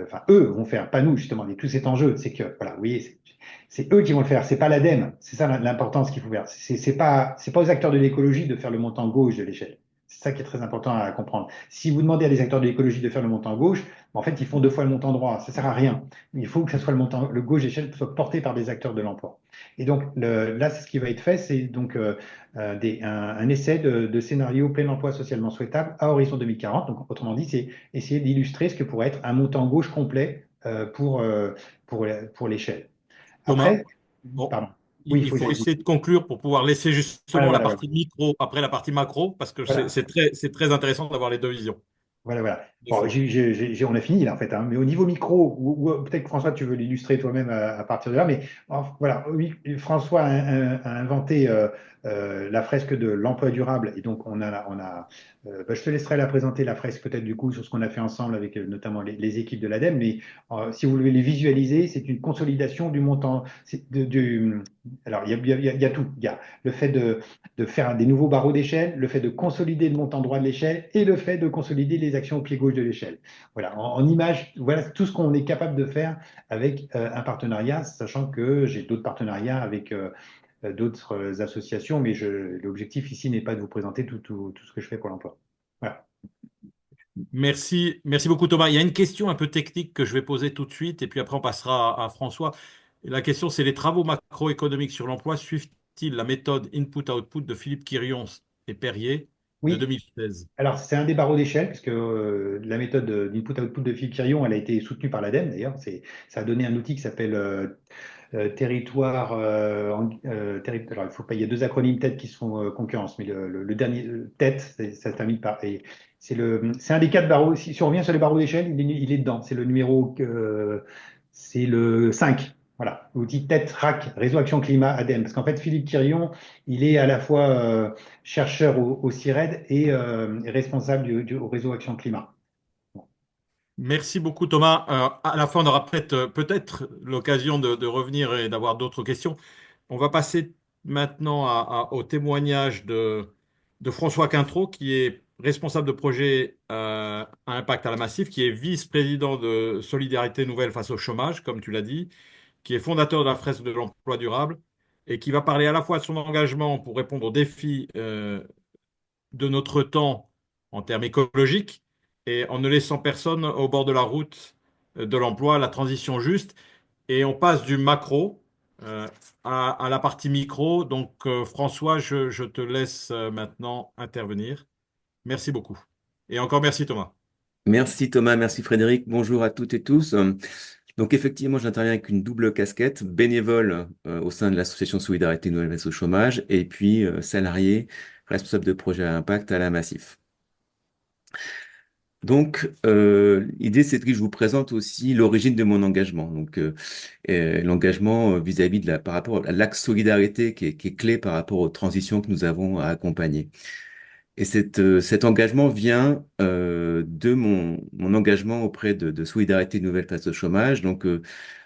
enfin, eux vont faire, pas nous justement, et tout cet enjeu, c'est que, voilà, vous voyez, c'est eux qui vont le faire, c'est pas l'ADEME. C'est ça l'importance qu'il faut faire. C'est pas aux acteurs de l'écologie de faire le montant gauche de l'échelle. C'est ça qui est très important à comprendre. Si vous demandez à des acteurs de l'écologie de faire le montant gauche, en fait, ils font deux fois le montant droit. Ça sert à rien. Il faut que ce soit le gauche d'échelle soit porté par des acteurs de l'emploi. Et donc là, ce qui va être fait, c'est donc un essai de scénario plein emploi socialement souhaitable à horizon 2040. Donc, autrement dit, c'est essayer d'illustrer ce que pourrait être un montant gauche complet pour l'échelle. Thomas, Après, bon, pardon. Oui, il faut essayer de conclure pour pouvoir laisser voilà, justement la voilà, voilà. partie micro après la partie macro, parce que Voilà. c'est très intéressant d'avoir les deux visions. Voilà, voilà. Des Bon, fois. on a fini là en fait, hein. Mais au niveau micro, ou peut-être que François, tu veux l'illustrer toi-même à partir de là, mais voilà, oui, François a inventé la fresque de l'emploi durable, et donc je te laisserai la présenter la fresque peut-être du coup sur ce qu'on a fait ensemble avec notamment les équipes de l'ADEME, mais si vous voulez les visualiser, c'est une consolidation du montant. Alors il y a tout, il y a le fait de faire des nouveaux barreaux d'échelle, le fait de consolider le montant droit de l'échelle et le fait de consolider les actions au pied gauche de l'échelle. Voilà, en image, voilà tout ce qu'on est capable de faire avec un partenariat, sachant que j'ai d'autres partenariats avec d'autres associations, mais l'objectif ici n'est pas de vous présenter tout ce que je fais pour l'emploi. Voilà. Merci beaucoup Thomas. Il y a une question un peu technique que je vais poser tout de suite et puis après on passera à François. Et la question c'est les travaux macroéconomiques sur l'emploi suivent-ils la méthode input-output de Philippe Quirion et Perrier de Oui, 2016? alors c'est un des barreaux d'échelle, parce que la méthode d'input-output de Philippe Quirion, elle a été soutenue par l'ADEME d'ailleurs. Ça a donné un outil qui s'appelle territoire. Alors, il faut pas, il y a deux acronymes TED qui se font concurrence, mais le dernier, TED, ça se termine par. Et c'est un des quatre barreaux. Si on revient sur les barreaux d'échelle, il est dedans. C'est le 5. Voilà, outil TED RAC, Réseau Action Climat ADEME. Parce qu'en fait, Philippe Quirion, il est à la fois chercheur au CIRED et responsable au Réseau Action Climat. Merci beaucoup Thomas. À la fin on aura peut-être l'occasion de revenir et d'avoir d'autres questions. On va passer maintenant au témoignage de François Quintreau, qui est responsable de projet à impact à la Massif, qui est vice-président de Solidarité Nouvelle face au chômage, comme tu l'as dit, qui est fondateur de la fresque de l'emploi durable et qui va parler à la fois de son engagement pour répondre aux défis de notre temps en termes écologiques et en ne laissant personne au bord de la route de l'emploi, la transition juste. Et on passe du macro à la partie micro. Donc, François, je te laisse maintenant intervenir. Merci beaucoup. Et encore merci, Thomas. Merci Thomas, merci Frédéric. Bonjour à toutes et tous. Donc effectivement, j'interviens avec une double casquette, bénévole au sein de l'association Solidarité Nouvelle face au chômage et puis salarié, responsable de projet à impact à la Massif. Donc l'idée, c'est que je vous présente aussi l'origine de mon engagement. Donc l'engagement vis-à-vis par rapport à l'axe solidarité qui est clé par rapport aux transitions que nous avons à accompagner. Et cet engagement vient de mon engagement auprès de Solidarité Nouvelle face au chômage. Donc,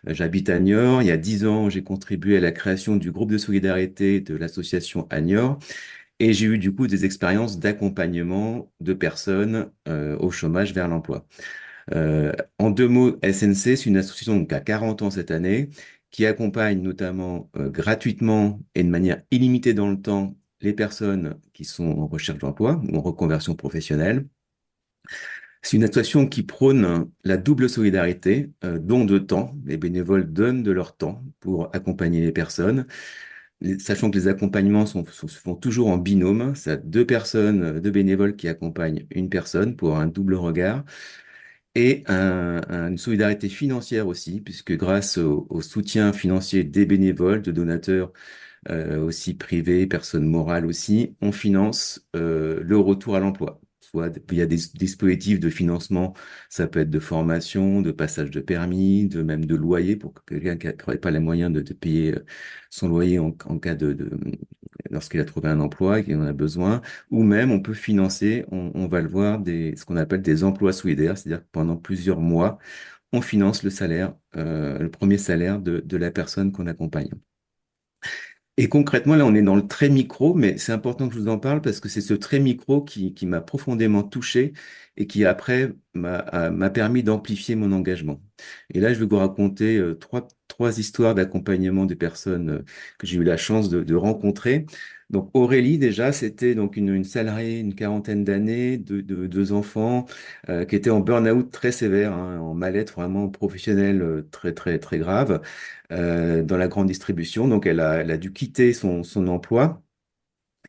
j'habite à Niort. Il y a 10 ans, j'ai contribué à la création du groupe de solidarité de l'association à Niort. Et j'ai eu du coup des expériences d'accompagnement de personnes au chômage vers l'emploi. En deux mots, SNC, c'est une association donc, qui a 40 ans cette année, qui accompagne notamment gratuitement et de manière illimitée dans le temps les personnes qui sont en recherche d'emploi ou en reconversion professionnelle. C'est une association qui prône la double solidarité, don de temps. Les bénévoles donnent de leur temps pour accompagner les personnes, sachant que les accompagnements se font toujours en binôme. C'est deux personnes, deux bénévoles qui accompagnent une personne pour un double regard. Et une solidarité financière aussi, puisque grâce au soutien financier des bénévoles, de donateurs aussi privés, personnes morales aussi, on finance le retour à l'emploi. soit via des dispositifs de financement, ça peut être de formation, de passage de permis, même de loyer pour quelqu'un qui n'aurait pas les moyens de payer son loyer en cas lorsqu'il a trouvé un emploi et qu'il en a besoin, ou même on peut financer, on va le voir, ce qu'on appelle des emplois solidaires, c'est-à-dire que pendant plusieurs mois, on finance le salaire, le premier salaire de la personne qu'on accompagne. Et concrètement, là, on est dans le très micro, mais c'est important que je vous en parle parce que c'est ce très micro qui m'a profondément touché et qui, après, m'a permis d'amplifier mon engagement. Et là, je vais vous raconter trois histoires d'accompagnement des personnes que j'ai eu la chance de rencontrer. Donc, Aurélie, déjà, c'était donc une salariée, une quarantaine d'années, deux enfants, qui était en burn-out très sévère, hein, en mal-être vraiment professionnel très, très, très grave dans la grande distribution. Donc, elle a dû quitter son emploi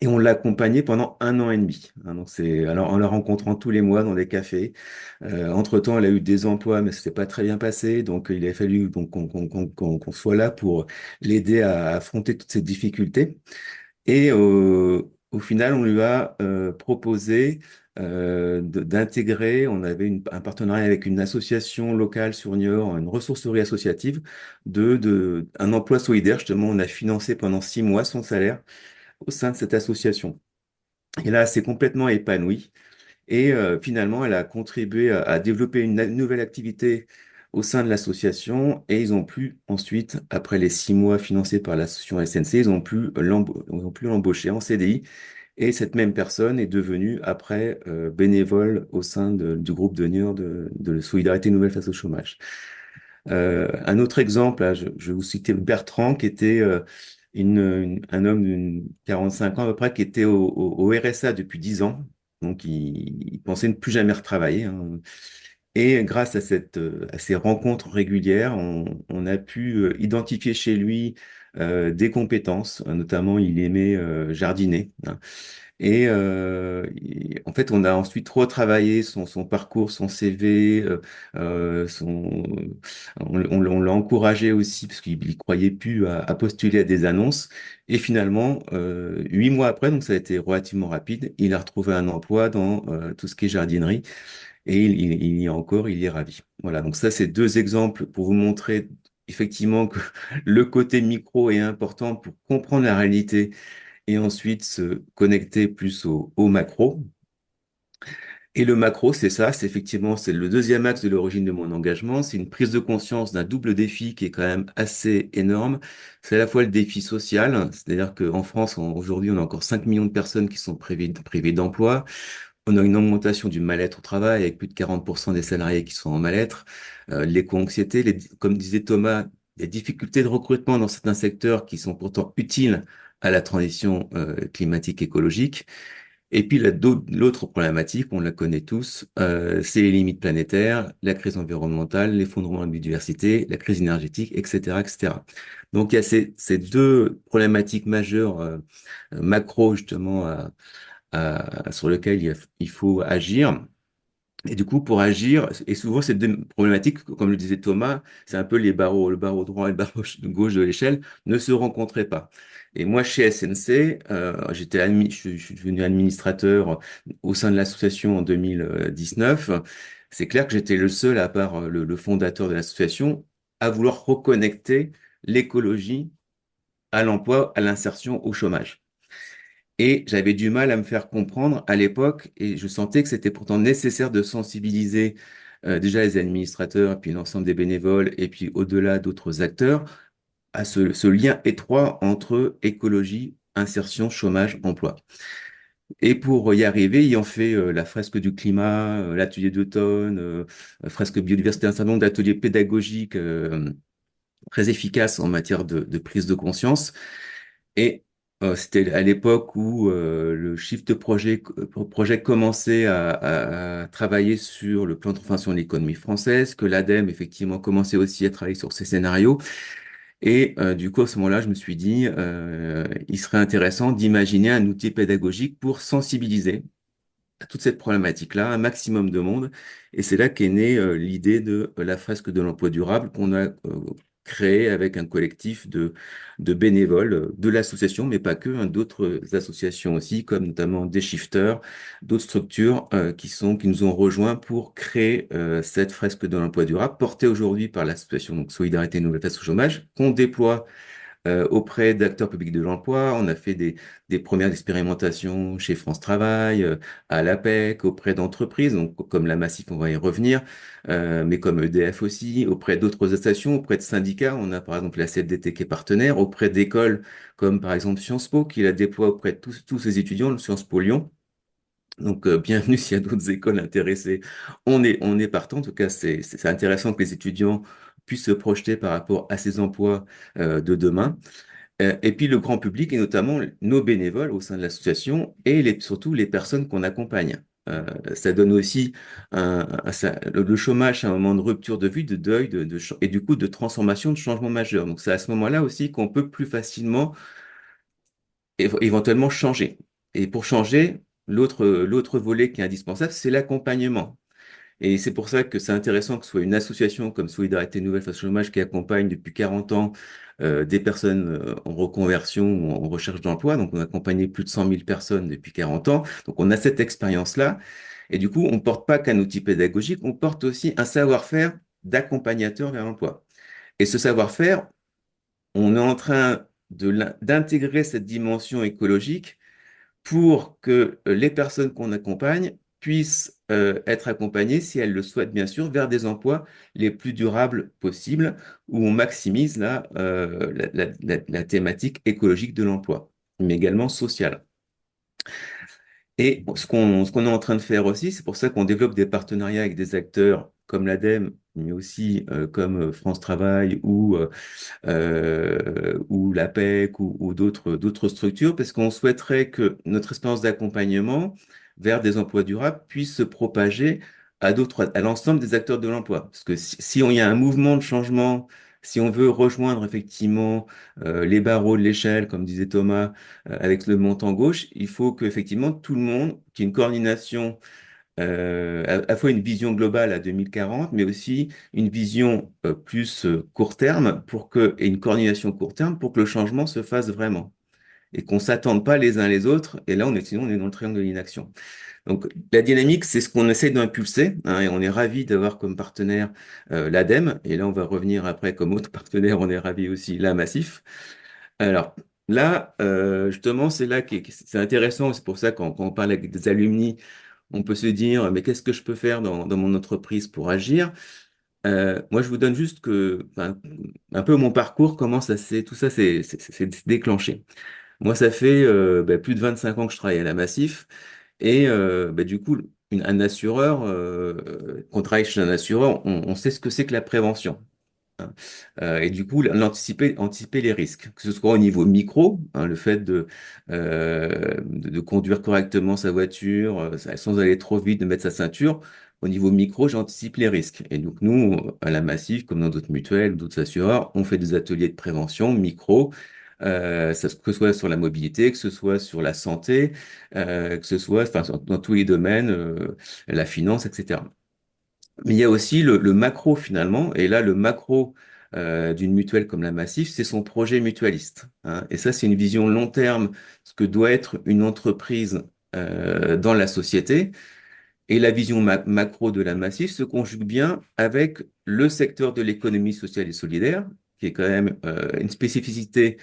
et on l'a accompagnée pendant 1 an et demi. Hein. Donc, alors, en la rencontrant tous les mois dans des cafés. Entre-temps, elle a eu des emplois, mais ce n'était pas très bien passé. Donc, il a fallu donc, qu'on soit là pour l'aider à affronter toutes ces difficultés. Et au final, on lui a proposé d'intégrer, on avait un partenariat avec une association locale sur Niort, une ressourcerie associative, un emploi solidaire. Justement, on a financé pendant 6 mois son salaire au sein de cette association. Et là, elle s'est complètement épanouie. Et finalement, elle a contribué à développer une nouvelle activité au sein de l'association et ils ont pu ensuite, après les 6 mois financés par l'association SNC, ils ont pu l'embaucher en CDI et cette même personne est devenue après bénévole au sein du groupe de Niort de Solidarité Nouvelle face au chômage. Un autre exemple, là, je vais vous citer Bertrand, qui était un homme d'une 45 ans à peu près, qui était au RSA depuis 10 ans. Donc, il pensait ne plus jamais retravailler. Hein. Et grâce à ces rencontres régulières, on a pu identifier chez lui des compétences. Notamment, il aimait jardiner. Hein. Et en fait, on a ensuite retravaillé son parcours, son CV, euh, son, on l'a encouragé aussi parce qu'il ne croyait plus à postuler à des annonces. Et finalement, 8 mois après, donc ça a été relativement rapide, il a retrouvé un emploi dans tout ce qui est jardinerie et il y est encore, il y est ravi. Voilà, donc ça, c'est deux exemples pour vous montrer effectivement que le côté micro est important pour comprendre la réalité et ensuite se connecter plus au macro. Et le macro, c'est ça, c'est effectivement, c'est le deuxième axe de l'origine de mon engagement. C'est une prise de conscience d'un double défi qui est quand même assez énorme. C'est à la fois le défi social, c'est-à-dire qu'en France, aujourd'hui, on a encore 5 millions de personnes qui sont privées d'emploi. On a une augmentation du mal-être au travail avec plus de 40% des salariés qui sont en mal-être. L'éco-anxiété, comme disait Thomas, les difficultés de recrutement dans certains secteurs qui sont pourtant utiles à la transition climatique écologique. Et puis l'autre problématique, on la connaît tous, c'est les limites planétaires, la crise environnementale, l'effondrement de la biodiversité, la crise énergétique, etc., etc. Donc il y a ces deux problématiques majeures macro justement sur lesquelles il faut agir. Et du coup, pour agir, et souvent ces deux problématiques, comme le disait Thomas, c'est un peu le barreau droit et le barreau gauche de l'échelle, ne se rencontraient pas. Et moi, chez SNC, je suis devenu administrateur au sein de l'association en 2019. C'est clair que j'étais le seul, à part le fondateur de l'association, à vouloir reconnecter l'écologie à l'emploi, à l'insertion, au chômage. Et j'avais du mal à me faire comprendre à l'époque, et je sentais que c'était pourtant nécessaire de sensibiliser déjà les administrateurs, puis l'ensemble des bénévoles, et puis au-delà d'autres acteurs, à ce lien étroit entre écologie, insertion, chômage, emploi. Et pour y arriver, ayant fait la fresque du climat, l'atelier d'automne, fresque biodiversité, un certain nombre d'ateliers pédagogiques très efficaces en matière de prise de conscience, et c'était à l'époque où le Shift projet commençait à travailler sur le plan de transformation de l'économie française, que l'ADEME, effectivement, commençait aussi à travailler sur ces scénarios. Et du coup, à ce moment-là, je me suis dit, il serait intéressant d'imaginer un outil pédagogique pour sensibiliser à toute cette problématique-là, un maximum de monde. Et c'est là qu'est née l'idée de la fresque de l'emploi durable créé avec un collectif de bénévoles de l'association, mais pas que, hein, d'autres associations aussi, comme notamment des shifters, d'autres structures qui nous ont rejoints pour créer cette fresque de l'emploi durable, portée aujourd'hui par l'association donc Solidarité Nouvelle Face au chômage, qu'on déploie auprès d'acteurs publics de l'emploi. On a fait des premières expérimentations chez France Travail, à l'APEC, auprès d'entreprises, donc comme la Massif, on va y revenir, mais comme EDF aussi, auprès d'autres associations, auprès de syndicats. On a par exemple la CFDT qui est partenaire, auprès d'écoles comme par exemple Sciences Po, qui la déploie auprès de tous ses étudiants, le Sciences Po Lyon. Donc, bienvenue s'il y a d'autres écoles intéressées. On est partant. En tout cas, c'est intéressant que les étudiants puissent se projeter par rapport à ces emplois de demain. Et puis le grand public, et notamment nos bénévoles au sein de l'association et surtout les personnes qu'on accompagne. Ça donne aussi le chômage, c'est un moment de rupture de vie, de deuil, et du coup de transformation, de changement majeur. Donc c'est à ce moment-là aussi qu'on peut plus facilement éventuellement changer. Et pour changer, l'autre volet qui est indispensable, c'est l'accompagnement. Et c'est pour ça que c'est intéressant que ce soit une association comme Solidarité Nouvelle Face au chômage qui accompagne depuis 40 ans des personnes en reconversion ou en recherche d'emploi. Donc, on a accompagné plus de 100 000 personnes depuis 40 ans. Donc, on a cette expérience-là. Et du coup, on ne porte pas qu'un outil pédagogique, on porte aussi un savoir-faire d'accompagnateur vers l'emploi. Et ce savoir-faire, on est en train d'intégrer cette dimension écologique pour que les personnes qu'on accompagne puissent être accompagnées, si elles le souhaitent bien sûr, vers des emplois les plus durables possibles, où on maximise la thématique écologique de l'emploi, mais également sociale. Et ce qu'on est en train de faire aussi, c'est pour ça qu'on développe des partenariats avec des acteurs comme l'ADEME, mais aussi comme France Travail ou l'APEC ou d'autres structures, parce qu'on souhaiterait que notre expérience d'accompagnement vers des emplois durables puisse se propager à l'ensemble des acteurs de l'emploi. Parce que si on y a un mouvement de changement, si on veut rejoindre effectivement les barreaux de l'échelle, comme disait Thomas, avec le montant gauche, il faut qu'effectivement tout le monde, qu'il y ait une coordination à la fois une vision globale à 2040, mais aussi une vision plus court terme et une coordination court terme pour que le changement se fasse vraiment et qu'on s'attende pas les uns les autres. Et là, sinon, on est dans le triangle de l'inaction. Donc, la dynamique, c'est ce qu'on essaie d'impulser, hein, et on est ravi d'avoir comme partenaire l'ADEME. Et là, on va revenir après comme autre partenaire, on est ravi aussi la Massif. Alors, là, justement, c'est là c'est intéressant. C'est pour ça quand on parle avec des alumni, on peut se dire, mais qu'est-ce que je peux faire dans mon entreprise pour agir? Moi, je vous donne juste enfin, un peu mon parcours, tout ça s'est déclenché. Moi, ça fait plus de 25 ans que je travaille à la Massif. Et du coup, un assureur, qu'on travaille chez un assureur, on sait ce que c'est que la prévention, hein. Et du coup, anticiper les risques, que ce soit au niveau micro, hein, le fait de conduire correctement sa voiture, sans aller trop vite, de mettre sa ceinture. Au niveau micro, j'anticipe les risques. Et donc, nous, à la Massif, comme dans d'autres mutuelles, d'autres assureurs, on fait des ateliers de prévention micro, que ce soit sur la mobilité, que ce soit sur la santé, que ce soit enfin, dans tous les domaines, la finance, etc. Mais il y a aussi le macro finalement, et là le macro d'une mutuelle comme la Massif, c'est son projet mutualiste, hein. Et ça, c'est une vision long terme, ce que doit être une entreprise dans la société. Et la vision macro de la Massif se conjugue bien avec le secteur de l'économie sociale et solidaire, qui est quand même une spécificité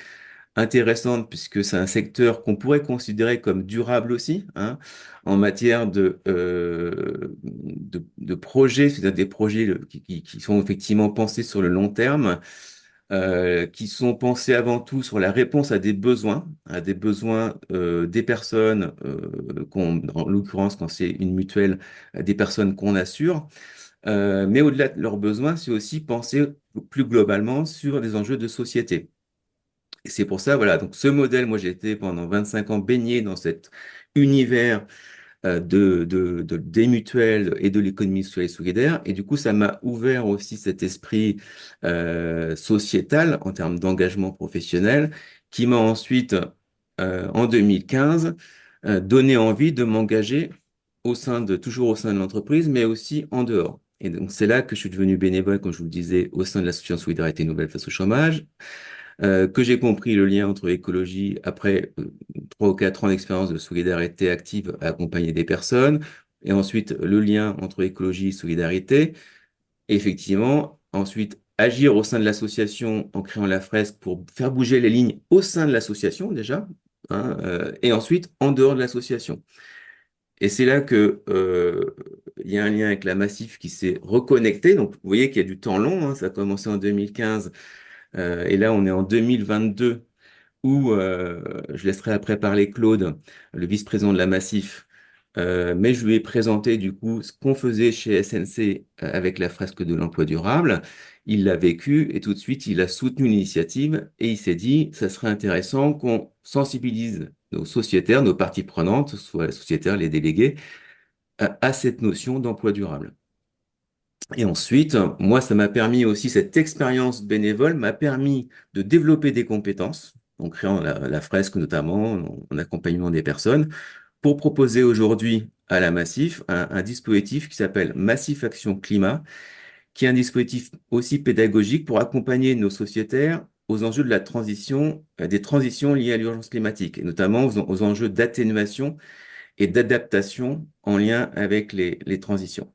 intéressante puisque c'est un secteur qu'on pourrait considérer comme durable aussi, hein, en matière de projets, c'est-à-dire des projets qui sont effectivement pensés sur le long terme, qui sont pensés avant tout sur la réponse à des besoins des personnes, en l'occurrence quand c'est une mutuelle, des personnes qu'on assure. Mais au-delà de leurs besoins, c'est aussi penser plus globalement sur des enjeux de société. Et c'est pour ça, voilà, donc ce modèle, moi j'ai été pendant 25 ans baigné dans cet univers des mutuelles et de l'économie sociale et solidaire. Et du coup, ça m'a ouvert aussi cet esprit sociétal en termes d'engagement professionnel qui m'a ensuite, en 2015, donné envie de m'engager toujours au sein de l'entreprise, mais aussi en dehors. Et donc, c'est là que je suis devenu bénévole, comme je vous le disais, au sein de l'association Solidarité Nouvelle face au chômage, que j'ai compris le lien entre écologie, après 3 ou 4 ans d'expérience de solidarité active à accompagner des personnes, et ensuite le lien entre écologie et solidarité. Et effectivement, ensuite, agir au sein de l'association en créant la fresque pour faire bouger les lignes au sein de l'association déjà, hein, et ensuite en dehors de l'association. Et c'est là que il y a un lien avec la Massif qui s'est reconnecté. Donc, vous voyez qu'il y a du temps long, hein, ça a commencé en 2015, et là, on est en 2022, où je laisserai après parler Claude, le vice-président de la Massif, mais je lui ai présenté du coup ce qu'on faisait chez SNC avec la fresque de l'emploi durable. Il l'a vécu et tout de suite il a soutenu l'initiative et il s'est dit ça serait intéressant qu'on sensibilise nos sociétaires, nos parties prenantes, soit les sociétaires, les délégués, à cette notion d'emploi durable. Et ensuite, moi, ça m'a permis aussi, cette expérience bénévole m'a permis de développer des compétences, en créant la fresque notamment, en accompagnement des personnes, pour proposer aujourd'hui à la Massif un dispositif qui s'appelle Massif Action Climat, qui est un dispositif aussi pédagogique pour accompagner nos sociétaires aux enjeux de la transition, des transitions liées à l'urgence climatique, et notamment aux enjeux d'atténuation et d'adaptation en lien avec les transitions.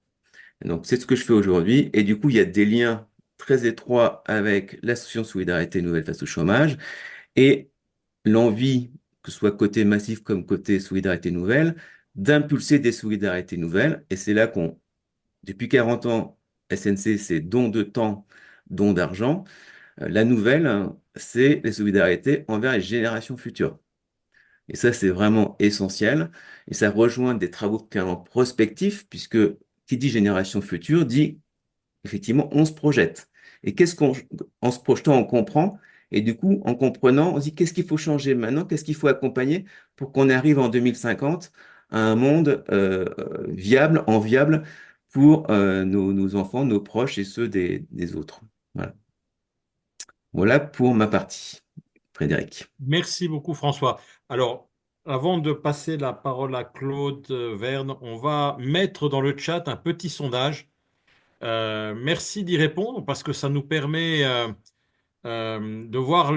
Donc, c'est ce que je fais aujourd'hui. Et du coup, il y a des liens très étroits avec l'association Solidarité Nouvelle face au chômage et l'envie, que ce soit côté Massif comme côté Solidarité Nouvelle, d'impulser des solidarités nouvelles. Et c'est là depuis 40 ans, SNC, c'est don de temps, don d'argent. La nouvelle, hein, c'est les solidarités envers les générations futures. Et ça, c'est vraiment essentiel. Et ça rejoint des travaux carrément prospectifs, puisque qui dit génération future dit effectivement on se projette. Et en se projetant, on comprend. Et du coup, en comprenant, on se dit qu'est-ce qu'il faut changer maintenant, qu'est-ce qu'il faut accompagner pour qu'on arrive en 2050 à un monde viable, enviable pour nos enfants, nos proches et ceux des autres. Voilà. Voilà pour ma partie, Frédéric. Merci beaucoup, François. Alors, avant de passer la parole à Claude Verne, on va mettre dans le chat un petit sondage. Merci d'y répondre parce que ça nous permet de voir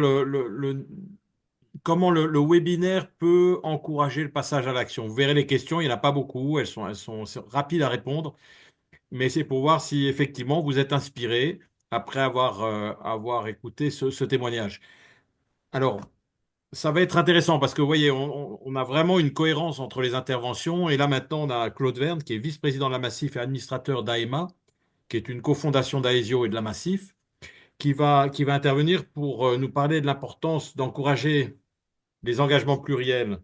comment le webinaire peut encourager le passage à l'action. Vous verrez les questions, il n'y en a pas beaucoup, elles sont rapides à répondre, mais c'est pour voir si effectivement vous êtes inspiré après avoir écouté ce témoignage. Alors, ça va être intéressant parce que, vous voyez, on a vraiment une cohérence entre les interventions. Et là, maintenant, on a Claude Verne, qui est vice-président de la Massif et administrateur d'AEMA, qui est une cofondation d'Aesio et de la Massif, qui va intervenir pour nous parler de l'importance d'encourager les engagements pluriels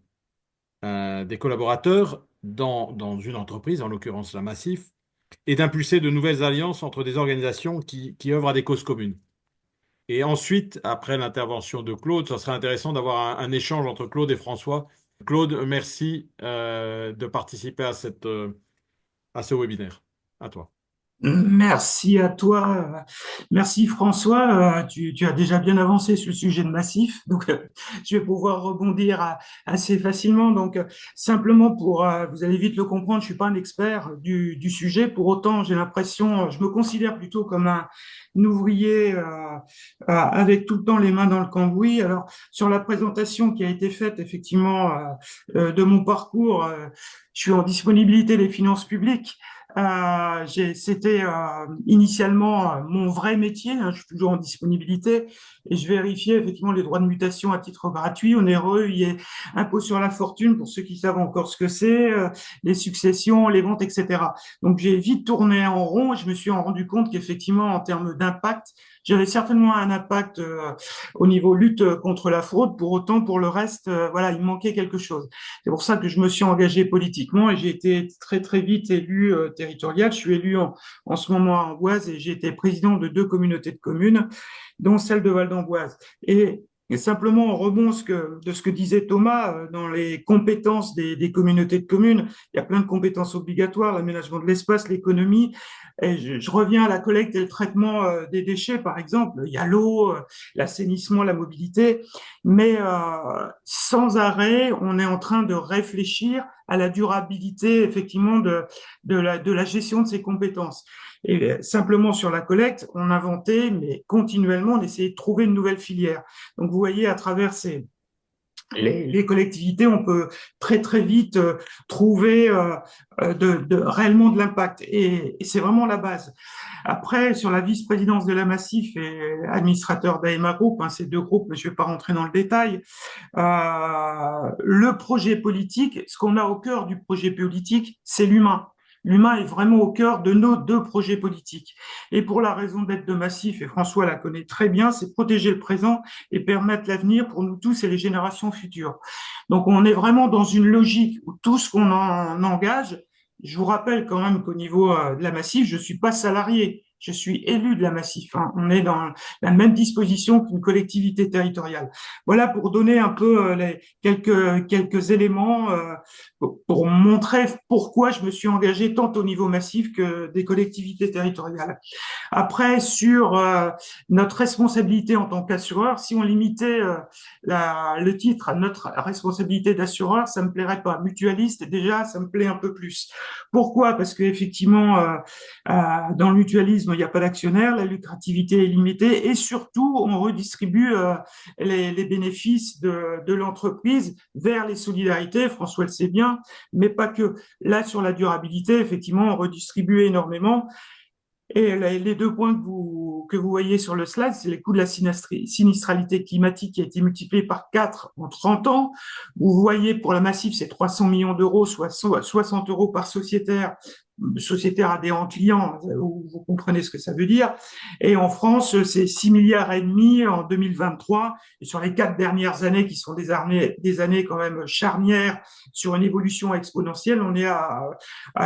des collaborateurs dans une entreprise, en l'occurrence la Massif, et d'impulser de nouvelles alliances entre des organisations qui œuvrent à des causes communes. Et ensuite, après l'intervention de Claude, ça serait intéressant d'avoir un échange entre Claude et François. Claude, merci de participer à ce webinaire. À toi. Merci à toi. Merci François. Tu as déjà bien avancé sur le sujet de Massif, donc je vais pouvoir rebondir assez facilement. Donc simplement vous allez vite le comprendre, je suis pas un expert du sujet. Pour autant, j'ai l'impression, je me considère plutôt comme un ouvrier avec tout le temps les mains dans le cambouis. Alors sur la présentation qui a été faite effectivement de mon parcours, je suis en disponibilité des finances publiques. C'était initialement mon vrai métier, hein, je suis toujours en disponibilité et je vérifiais effectivement les droits de mutation à titre gratuit, onéreux, il y a impôt sur la fortune pour ceux qui savent encore ce que c'est, les successions, les ventes, etc. Donc j'ai vite tourné en rond et je me suis rendu compte qu'effectivement en termes d'impact, j'avais certainement un impact au niveau lutte contre la fraude. Pour autant, pour le reste, voilà, il manquait quelque chose. C'est pour ça que je me suis engagé politiquement et j'ai été très très vite élu territorial. Je suis élu en ce moment à Amboise et j'ai été président de 2 communautés de communes, dont celle de Val d'Amboise. Et simplement, on rebond de ce que disait Thomas, dans les compétences des communautés de communes, il y a plein de compétences obligatoires, l'aménagement de l'espace, l'économie, Et je reviens à la collecte et le traitement des déchets, par exemple. Il y a l'eau, l'assainissement, la mobilité, mais sans arrêt, on est en train de réfléchir à la durabilité, effectivement, de la gestion de ces compétences. Et simplement sur la collecte, on inventait, mais continuellement, on essayait de trouver une nouvelle filière. Donc, vous voyez, à travers les collectivités, on peut très très vite trouver réellement de l'impact et c'est vraiment la base. Après, sur la vice-présidence de la Massif et administrateur d'AEMA Group, hein, ces deux groupes, mais je ne vais pas rentrer dans le détail, le projet politique, ce qu'on a au cœur du projet politique, c'est l'humain. L'humain est vraiment au cœur de nos deux projets politiques. Et pour la raison d'être de Massif, et François la connaît très bien, c'est protéger le présent et permettre l'avenir pour nous tous et les générations futures. Donc on est vraiment dans une logique où tout ce qu'on en engage, je vous rappelle quand même qu'au niveau de la Massif, je suis pas salarié, je suis élu de la Massif. Hein. On est dans la même disposition qu'une collectivité territoriale. Voilà pour donner un peu quelques éléments pour montrer pourquoi je me suis engagé tant au niveau massif que des collectivités territoriales. Après, sur notre responsabilité en tant qu'assureur, si on limitait le titre à notre responsabilité d'assureur, ça me plairait pas. Mutualiste, déjà, ça me plaît un peu plus. Pourquoi? Parce qu'effectivement, dans le mutualisme, il n'y a pas d'actionnaire, la lucrativité est limitée et surtout, on redistribue les bénéfices de l'entreprise vers les solidarités. François le sait bien, mais pas que. Là, sur la durabilité, effectivement, on redistribue énormément. Et les deux points que vous voyez sur le slide, c'est les coûts de la sinistralité climatique qui a été multiplié par 4 en 30 ans. Vous voyez, pour la Massif, c'est 300 millions d'euros, soit 60 euros par sociétaire adhérent client, vous comprenez ce que ça veut dire. Et en France, c'est 6 milliards et demi en 2023. Et sur les 4 dernières années, qui sont des années quand même charnières sur une évolution exponentielle, on est à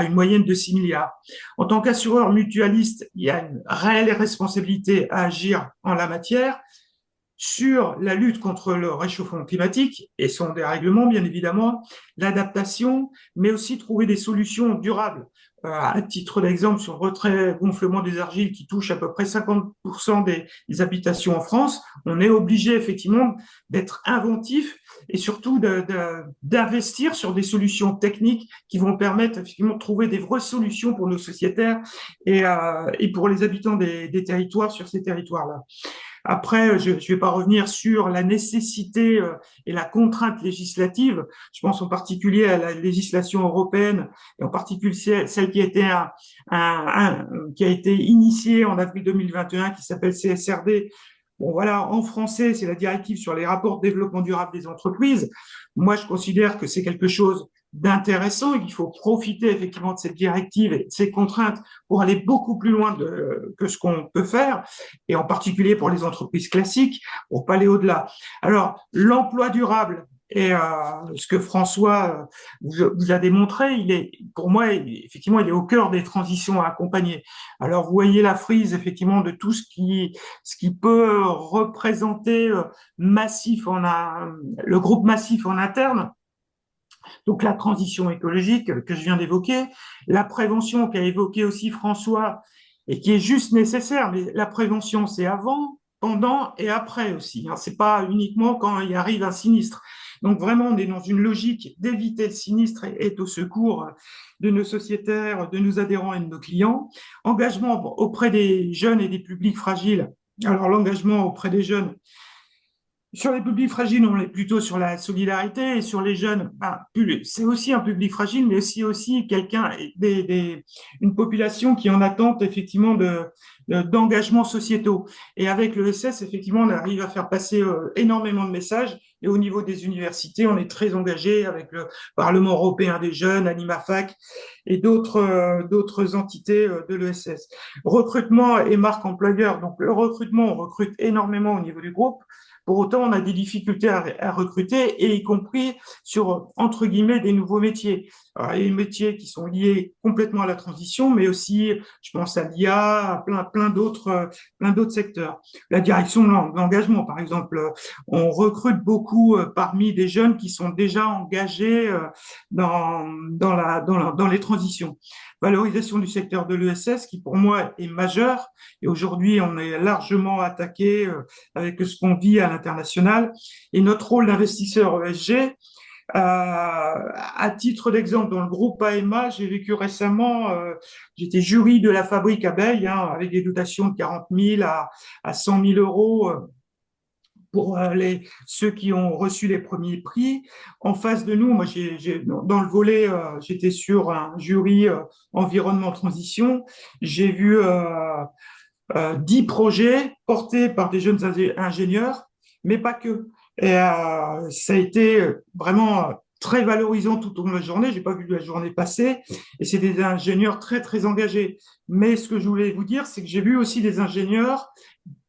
une moyenne de 6 milliards. En tant qu'assureur mutualiste, il y a une réelle responsabilité à agir en la matière sur la lutte contre le réchauffement climatique et son dérèglement, bien évidemment, l'adaptation, mais aussi trouver des solutions durables. À titre d'exemple, sur le retrait-gonflement des argiles qui touche à peu près 50% des habitations en France, on est obligé effectivement d'être inventif et surtout d'investir sur des solutions techniques qui vont permettre effectivement de trouver des vraies solutions pour nos sociétaires et pour les habitants des territoires sur ces territoires-là. Après, je ne vais pas revenir sur la nécessité et la contrainte législative. Je pense en particulier à la législation européenne et en particulier celle qui a été initiée en avril 2021, qui s'appelle CSRD. Bon, voilà, en français, c'est la directive sur les rapports de développement durable des entreprises. Moi, je considère que c'est quelque chose d'intéressant et qu'il faut profiter effectivement de cette directive et de ces contraintes pour aller beaucoup plus loin que ce qu'on peut faire, et en particulier pour les entreprises classiques, pour pas aller au-delà. Alors, l'emploi durable, et ce que François vous a démontré, pour moi, effectivement, il est au cœur des transitions à accompagner. Alors, vous voyez la frise, effectivement, de tout ce qui peut représenter le groupe Massif en interne. Donc, la transition écologique que je viens d'évoquer, la prévention qu'a évoqué aussi François et qui est juste nécessaire, mais la prévention, c'est avant, pendant et après aussi. Hein. C'est pas uniquement quand il arrive un sinistre. Donc vraiment, on est dans une logique d'éviter le sinistre et être au secours de nos sociétaires, de nos adhérents et de nos clients. Engagement auprès des jeunes et des publics fragiles. Alors l'engagement auprès des jeunes, sur les publics fragiles, on est plutôt sur la solidarité, et sur les jeunes, c'est aussi un public fragile, mais aussi une population qui est en attente effectivement d'engagements sociétaux. Et avec l'ESS, effectivement, on arrive à faire passer énormément de messages. Et au niveau des universités, on est très engagé avec le Parlement européen des jeunes, AnimaFac et d'autres entités de l'ESS. Recrutement et marque employeur. Donc le recrutement, on recrute énormément au niveau du groupe. Pour autant, on a des difficultés à recruter, et y compris sur, entre guillemets, des nouveaux métiers. Alors, il y a des métiers qui sont liés complètement à la transition, mais aussi, je pense à l'IA, à plein d'autres secteurs. La direction de l'engagement, par exemple, on recrute beaucoup parmi des jeunes qui sont déjà engagés dans les transitions. valorisation du secteur de l'ESS qui pour moi est majeur. Et aujourd'hui, on est largement attaqué avec ce qu'on vit à l'international. Et notre rôle d'investisseur ESG, à titre d'exemple, dans le groupe AMA, j'ai vécu récemment, j'étais jury de la fabrique abeille, hein, avec des dotations de 40 000 à 100 000 euros pour ceux qui ont reçu les premiers prix. En face de nous, moi, dans le volet, j'étais sur un jury environnement transition. J'ai vu 10 projets portés par des jeunes ingénieurs, mais pas que. Et ça a été vraiment très valorisant tout au long de la journée. J'ai pas vu la journée passer, et c'est des ingénieurs très très engagés. Mais ce que je voulais vous dire, c'est que j'ai vu aussi des ingénieurs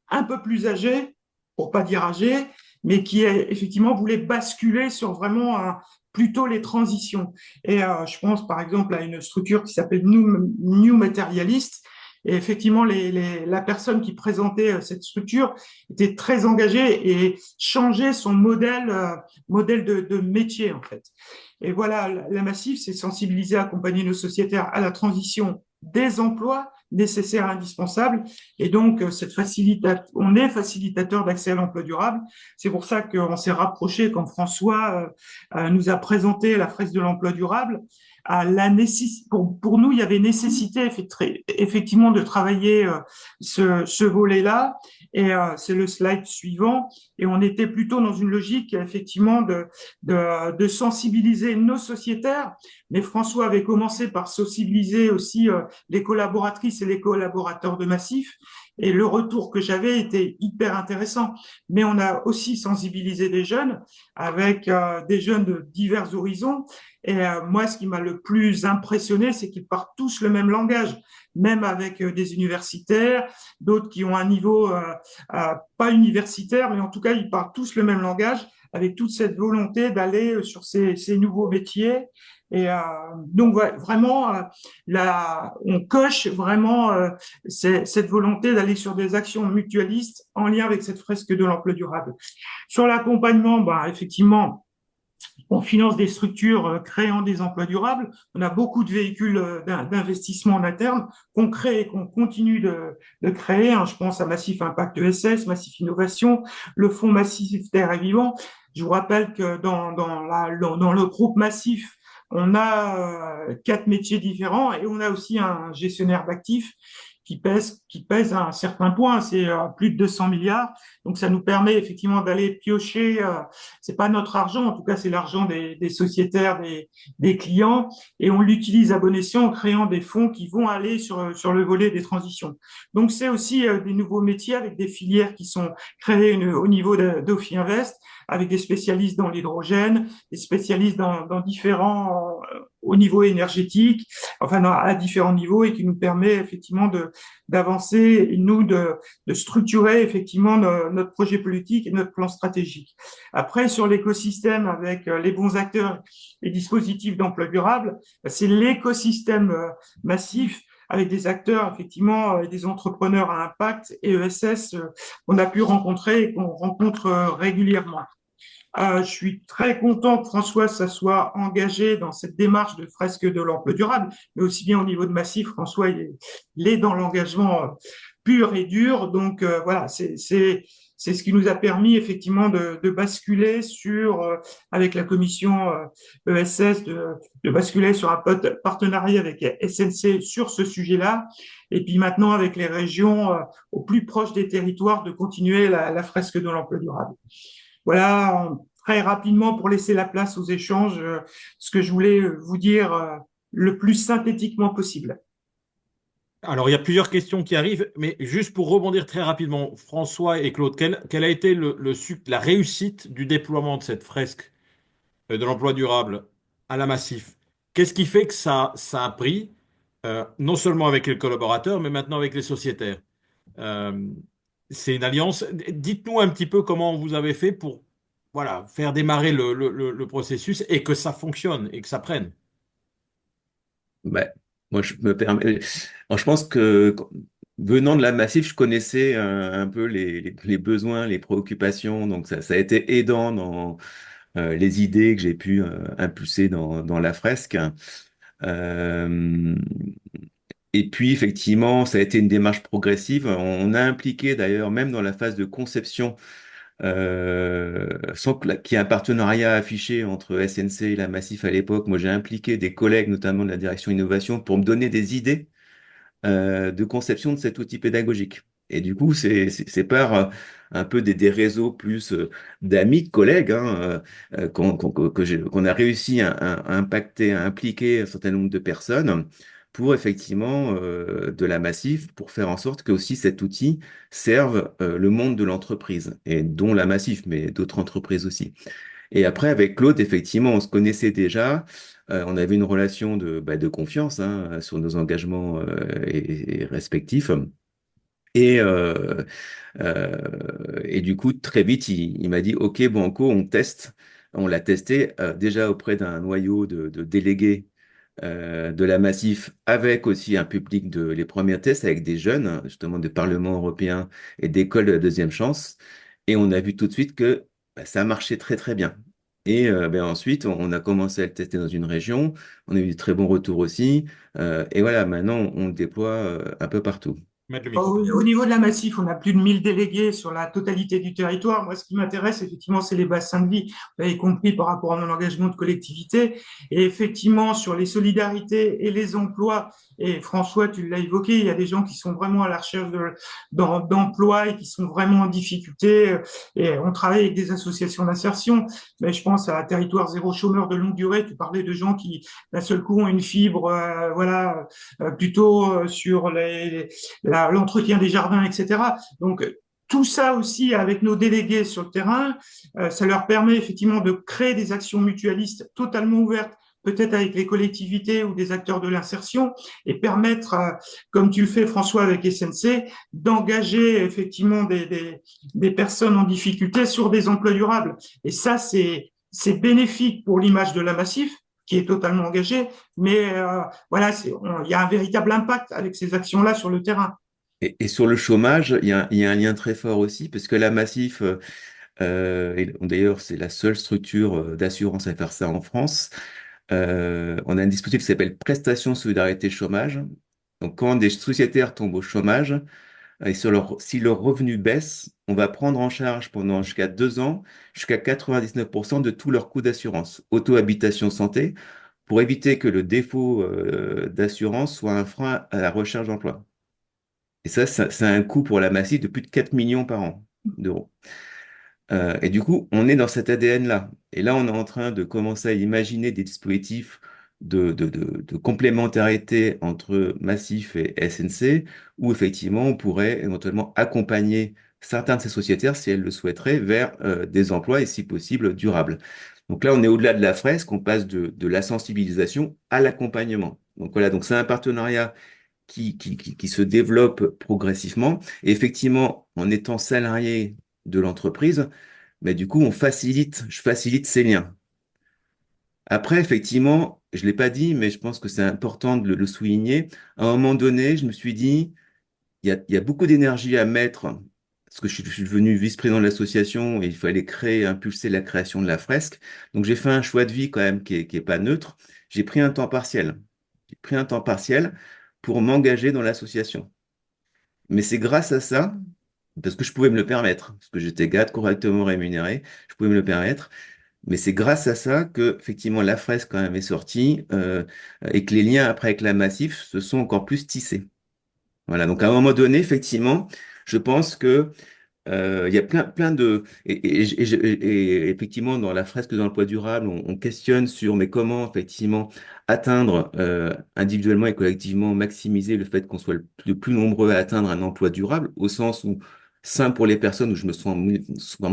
un peu plus âgés, pour pas dire âgés, mais qui effectivement voulaient basculer sur vraiment plutôt les transitions. Et je pense par exemple à une structure qui s'appelle New Materialist. Et effectivement, la personne qui présentait cette structure était très engagée et changeait son modèle de métier, en fait. Et voilà, la Massif, c'est sensibiliser, accompagner nos sociétaires à la transition des emplois nécessaires et indispensables. Et donc, on est facilitateur d'accès à l'emploi durable. C'est pour ça qu'on s'est rapproché quand François nous a présenté la fresque de l'emploi durable. Pour nous, il y avait nécessité effectivement de travailler ce volet-là. Et c'est le slide suivant. Et on était plutôt dans une logique effectivement de sensibiliser nos sociétaires. Mais François avait commencé par sensibiliser aussi les collaboratrices et les collaborateurs de Massif. Et le retour que j'avais était hyper intéressant. Mais on a aussi sensibilisé des jeunes avec des jeunes de divers horizons. Et moi, ce qui m'a le plus impressionné, c'est qu'ils parlent tous le même langage, même avec des universitaires, d'autres qui ont un niveau pas universitaire, mais en tout cas, ils parlent tous le même langage, avec toute cette volonté d'aller sur ces nouveaux métiers. Et donc vraiment, on coche vraiment cette volonté d'aller sur des actions mutualistes en lien avec cette fresque de l'emploi durable. Sur l'accompagnement, bah, effectivement, on finance des structures créant des emplois durables. On a beaucoup de véhicules d'investissement en interne qu'on crée et qu'on continue de créer. Je pense à Massif Impact ESS, Massif Innovation, le fonds Massif Terre et Vivant. Je vous rappelle que dans le groupe Massif, on a 4 métiers différents et on a aussi un gestionnaire d'actifs qui pèse à un certain point, c'est plus de 200 milliards. Donc, ça nous permet effectivement d'aller piocher, c'est pas notre argent, en tout cas, c'est l'argent des sociétaires, des clients, et on l'utilise à bon escient en créant des fonds qui vont aller sur le volet des transitions. Donc, c'est aussi des nouveaux métiers avec des filières qui sont créées au niveau d'Ophi Invest, avec des spécialistes dans l'hydrogène, des spécialistes dans différents, au niveau énergétique, enfin à différents niveaux, et qui nous permet effectivement d'avancer et nous de structurer effectivement notre projet politique et notre plan stratégique. Après, sur l'écosystème avec les bons acteurs et dispositifs d'emploi durable, c'est l'écosystème massif avec des acteurs effectivement et des entrepreneurs à impact et ESS qu'on a pu rencontrer et qu'on rencontre régulièrement. Je suis très content que François ça soit engagé dans cette démarche de fresque de l'emploi durable, mais aussi bien au niveau de Massif, François il est dans l'engagement pur et dur. Donc voilà, c'est ce qui nous a permis effectivement de basculer avec la commission ESS, de basculer sur un partenariat avec SNC sur ce sujet-là. Et puis maintenant, avec les régions au plus proche des territoires, de continuer la fresque de l'emploi durable. Voilà, très rapidement pour laisser la place aux échanges, ce que je voulais vous dire le plus synthétiquement possible. Alors, il y a plusieurs questions qui arrivent, mais juste pour rebondir très rapidement, François et Claude, quelle a été la réussite du déploiement de cette fresque de l'emploi durable à la Massif? Qu'est-ce qui fait que ça a pris, non seulement avec les collaborateurs, mais maintenant avec les sociétaires? Euh, c'est une alliance. Dites-nous un petit peu comment vous avez fait pour voilà, faire démarrer le processus et que ça fonctionne et que ça prenne. Ouais, moi, je me permets. Alors, je pense que venant de la Massif, je connaissais un peu les besoins, les préoccupations. Donc, ça a été aidant dans les idées que j'ai pu impulser dans la fresque. Euh, et puis, effectivement, ça a été une démarche progressive. On a impliqué d'ailleurs, même dans la phase de conception, sans qu'il y ait un partenariat affiché entre SNC et la Massif à l'époque, moi j'ai impliqué des collègues, notamment de la direction innovation, pour me donner des idées de conception de cet outil pédagogique. Et du coup, c'est par un peu des réseaux plus d'amis, de collègues, hein, qu'on a réussi à impacter, à impliquer un certain nombre de personnes pour effectivement de la Massif, pour faire en sorte que aussi cet outil serve le monde de l'entreprise, et dont la Massif, mais d'autres entreprises aussi. Et après, avec Claude, effectivement, on se connaissait déjà. On avait une relation de confiance, hein, sur nos engagements et respectifs. Et, euh, et du coup, très vite, il m'a dit, OK, Banco, on teste. On l'a testé déjà auprès d'un noyau de délégués de la Massif, avec aussi un public les premiers tests avec des jeunes, hein, justement, de Parlement européen et d'écoles de la deuxième chance. Et on a vu tout de suite que ça marchait très, très bien. Et ensuite, on a commencé à le tester dans une région. On a eu de très bons retours aussi. Et voilà, maintenant, on le déploie un peu partout. Mettre le micro. Au niveau de la Massif, on a plus de 1000 délégués sur la totalité du territoire. Moi, ce qui m'intéresse, effectivement, c'est les bassins de vie. Vous avez compris par rapport à mon engagement de collectivité. Et effectivement, sur les solidarités et les emplois, et François, tu l'as évoqué, il y a des gens qui sont vraiment à la recherche d'emploi et qui sont vraiment en difficulté. Et on travaille avec des associations d'insertion. Mais je pense à Territoire zéro chômeur de longue durée. Tu parlais de gens qui, d'un seul coup, ont une fibre, voilà, plutôt sur l'entretien des jardins, etc. Donc, tout ça aussi avec nos délégués sur le terrain, ça leur permet effectivement de créer des actions mutualistes totalement ouvertes, peut-être avec les collectivités ou des acteurs de l'insertion, et permettre, comme tu le fais François avec SNC, d'engager effectivement des personnes en difficulté sur des emplois durables. Et ça, c'est bénéfique pour l'image de la Massif, qui est totalement engagée, mais voilà, il y a un véritable impact avec ces actions-là sur le terrain. Et sur le chômage, il y a un lien très fort aussi, parce que la Massif, et d'ailleurs, c'est la seule structure d'assurance à faire ça en France. On a un dispositif qui s'appelle Prestation Solidarité Chômage. Donc, quand des sociétaires tombent au chômage, et si leur revenu baisse, on va prendre en charge pendant jusqu'à 2 ans, jusqu'à 99% de tous leurs coûts d'assurance, auto-habitation santé, pour éviter que le défaut d'assurance soit un frein à la recherche d'emploi. Et ça a un coût pour la Massif de plus de 4 millions par an d'euros. Et du coup, on est dans cet ADN-là. Et là, on est en train de commencer à imaginer des dispositifs de complémentarité entre Massif et SNC, où effectivement, on pourrait éventuellement accompagner certains de ces sociétaires, si elles le souhaiteraient, vers des emplois et si possible durables. Donc là, on est au-delà de la fresque, on passe de la sensibilisation à l'accompagnement. Donc voilà, donc c'est un partenariat qui se développe progressivement. Et effectivement, en étant salarié de l'entreprise, mais du coup, je facilite ces liens. Après, effectivement, je l'ai pas dit, mais je pense que c'est important de le souligner. À un moment donné, je me suis dit, il y a beaucoup d'énergie à mettre, parce que je suis devenu vice-président de l'association et il fallait impulser la création de la fresque. Donc, j'ai fait un choix de vie quand même qui est pas neutre. J'ai pris un temps partiel. J'ai pris un temps partiel pour m'engager dans l'association. Mais c'est grâce à ça, parce que je pouvais me le permettre, parce que j'étais garde correctement rémunéré, je pouvais me le permettre. Mais c'est grâce à ça que, effectivement, la fresque quand même est sortie et que les liens après avec la Massif se sont encore plus tissés. Voilà. Donc à un moment donné, effectivement, je pense que il y a plein de et effectivement dans la fresque de l'emploi durable, on questionne sur mais comment effectivement atteindre individuellement et collectivement maximiser le fait qu'on soit le plus nombreux à atteindre un emploi durable au sens où sain pour les personnes où je me sens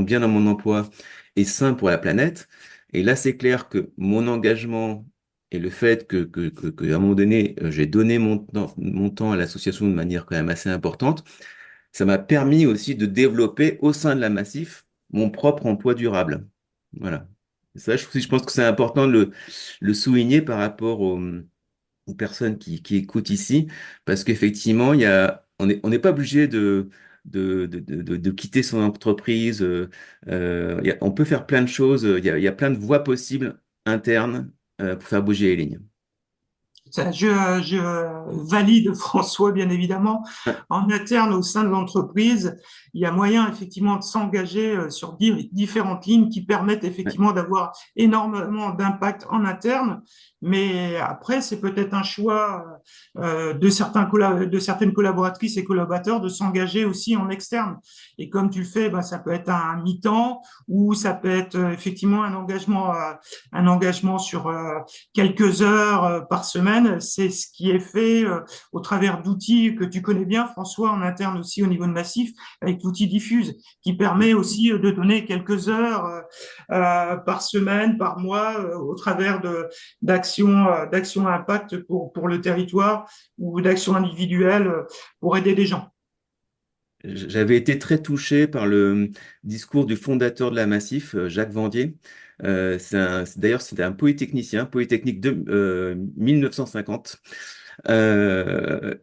bien dans mon emploi et sain pour la planète. Et là, c'est clair que mon engagement et le fait à un moment donné, j'ai donné mon temps à l'association de manière quand même assez importante, ça m'a permis aussi de développer au sein de la Massif mon propre emploi durable. Voilà. Et ça, je pense que c'est important de le souligner par rapport aux personnes qui écoutent ici, parce qu'effectivement, on n'est pas obligé de quitter son entreprise. On peut faire plein de choses. Il y a plein de voies possibles internes pour faire bouger les lignes. Je valide François, bien évidemment. Ouais, En interne, au sein de l'entreprise, il y a moyen effectivement de s'engager sur différentes lignes qui permettent ouais, effectivement d'avoir énormément d'impact en interne. Mais après, c'est peut-être un choix de certaines collaboratrices et collaborateurs de s'engager aussi en externe. Et comme tu le fais, ben, ça peut être un mi-temps ou ça peut être effectivement un engagement sur quelques heures par semaine. C'est ce qui est fait au travers d'outils que tu connais bien, François, en interne aussi au niveau de Massif, avec l'outil Diffuse, qui permet aussi de donner quelques heures par semaine, par mois, au travers d'actions à impact pour le territoire ou d'actions individuelles pour aider des gens. j'avais été très touché par le discours du fondateur de la Massif, Jacques Vendier. D'ailleurs, c'était un polytechnicien, polytechnique de 1950, un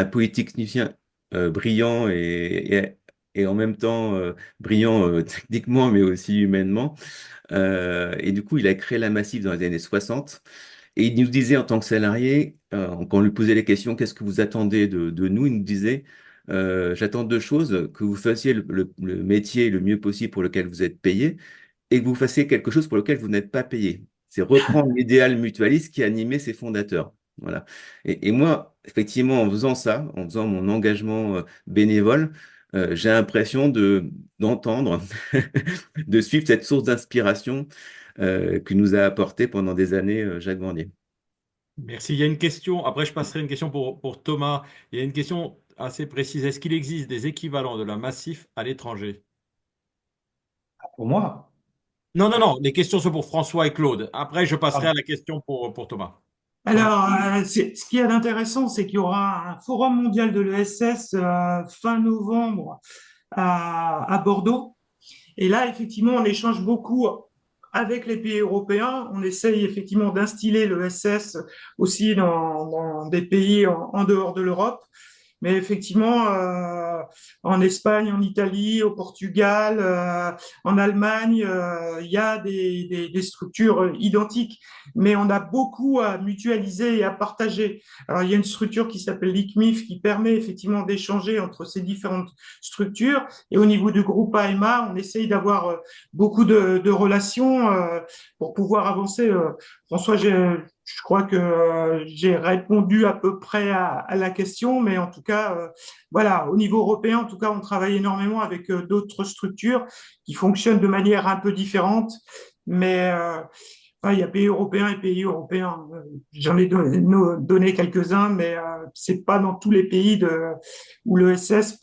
polytechnicien brillant et en même temps brillant techniquement, mais aussi humainement. Et du coup, il a créé la Massif dans les années 60. Et il nous disait en tant que salarié, quand on lui posait les questions, qu'est-ce que vous attendez de nous? Il nous disait, j'attends deux choses, que vous fassiez le métier le mieux possible pour lequel vous êtes payé et que vous fassiez quelque chose pour lequel vous n'êtes pas payé. C'est reprendre l'idéal mutualiste qui animait ses fondateurs. Voilà. Et moi, effectivement, en faisant ça, en faisant mon engagement bénévole, j'ai l'impression d'entendre, de suivre cette source d'inspiration que nous a apporté pendant des années Jacques Vendier. Merci. Il y a une question, après je passerai une question pour Thomas. Il y a une question assez précise. Est-ce qu'il existe des équivalents de la Massif à l'étranger? Pour moi, Non, non, non, les questions sont pour François et Claude. Après, je passerai à pardon. la question pour Thomas. Alors, ce qui est intéressant, c'est qu'il y aura un forum mondial de l'ESS fin novembre à Bordeaux. Et là, effectivement, on échange beaucoup avec les pays européens. On essaye effectivement d'instiller l'ESS aussi dans des pays en dehors de l'Europe. Mais effectivement, en Espagne, en Italie, au Portugal, en Allemagne, il y a des structures identiques, mais on a beaucoup à mutualiser et à partager. Alors, il y a une structure qui s'appelle l'ICMIF qui permet effectivement d'échanger entre ces différentes structures. Et au niveau du groupe AMA, on essaye d'avoir beaucoup de relations pour pouvoir avancer. François, je crois que j'ai répondu à peu près à la question, mais en tout cas, voilà, au niveau européen, en tout cas, on travaille énormément avec d'autres structures qui fonctionnent de manière un peu différente, mais enfin, il y a pays européens et pays européens. J'en ai donné quelques-uns, mais c'est pas dans tous les pays où l'ESS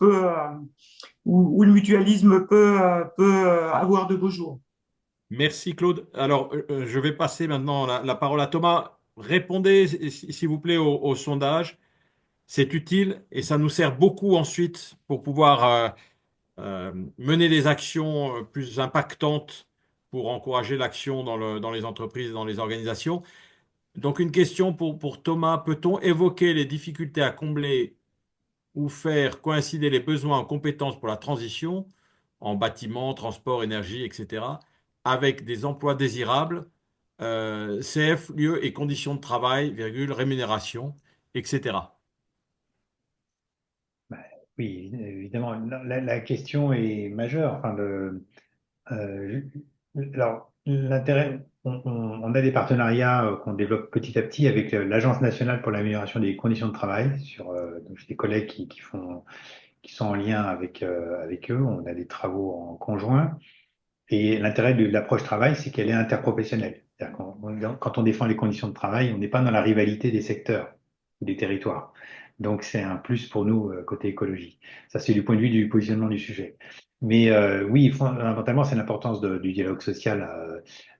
où le mutualisme peut avoir de beaux jours. Merci Claude. Alors, je vais passer maintenant la parole à Thomas. Répondez, s'il vous plaît, au sondage. C'est utile et ça nous sert beaucoup ensuite pour pouvoir mener des actions plus impactantes pour encourager l'action dans les entreprises, dans les organisations. Donc, une question pour Thomas. Peut-on évoquer les difficultés à combler ou faire coïncider les besoins en compétences pour la transition en bâtiment, transport, énergie, etc., avec des emplois désirables, CF, lieu et conditions de travail, virgule, rémunération, etc. Bah, oui, évidemment, la question est majeure. Enfin, alors, l'intérêt, on a des partenariats qu'on développe petit à petit avec l'Agence nationale pour l'amélioration des conditions de travail. Donc j'ai des collègues qui sont en lien avec eux. On a des travaux en conjoint. Et l'intérêt de l'approche travail, c'est qu'elle est interprofessionnelle. C'est-à-dire quand on défend les conditions de travail, on n'est pas dans la rivalité des secteurs ou des territoires. Donc c'est un plus pour nous côté écologie. Ça, c'est du point de vue du positionnement du sujet. Mais oui, fondamentalement, c'est l'importance du dialogue social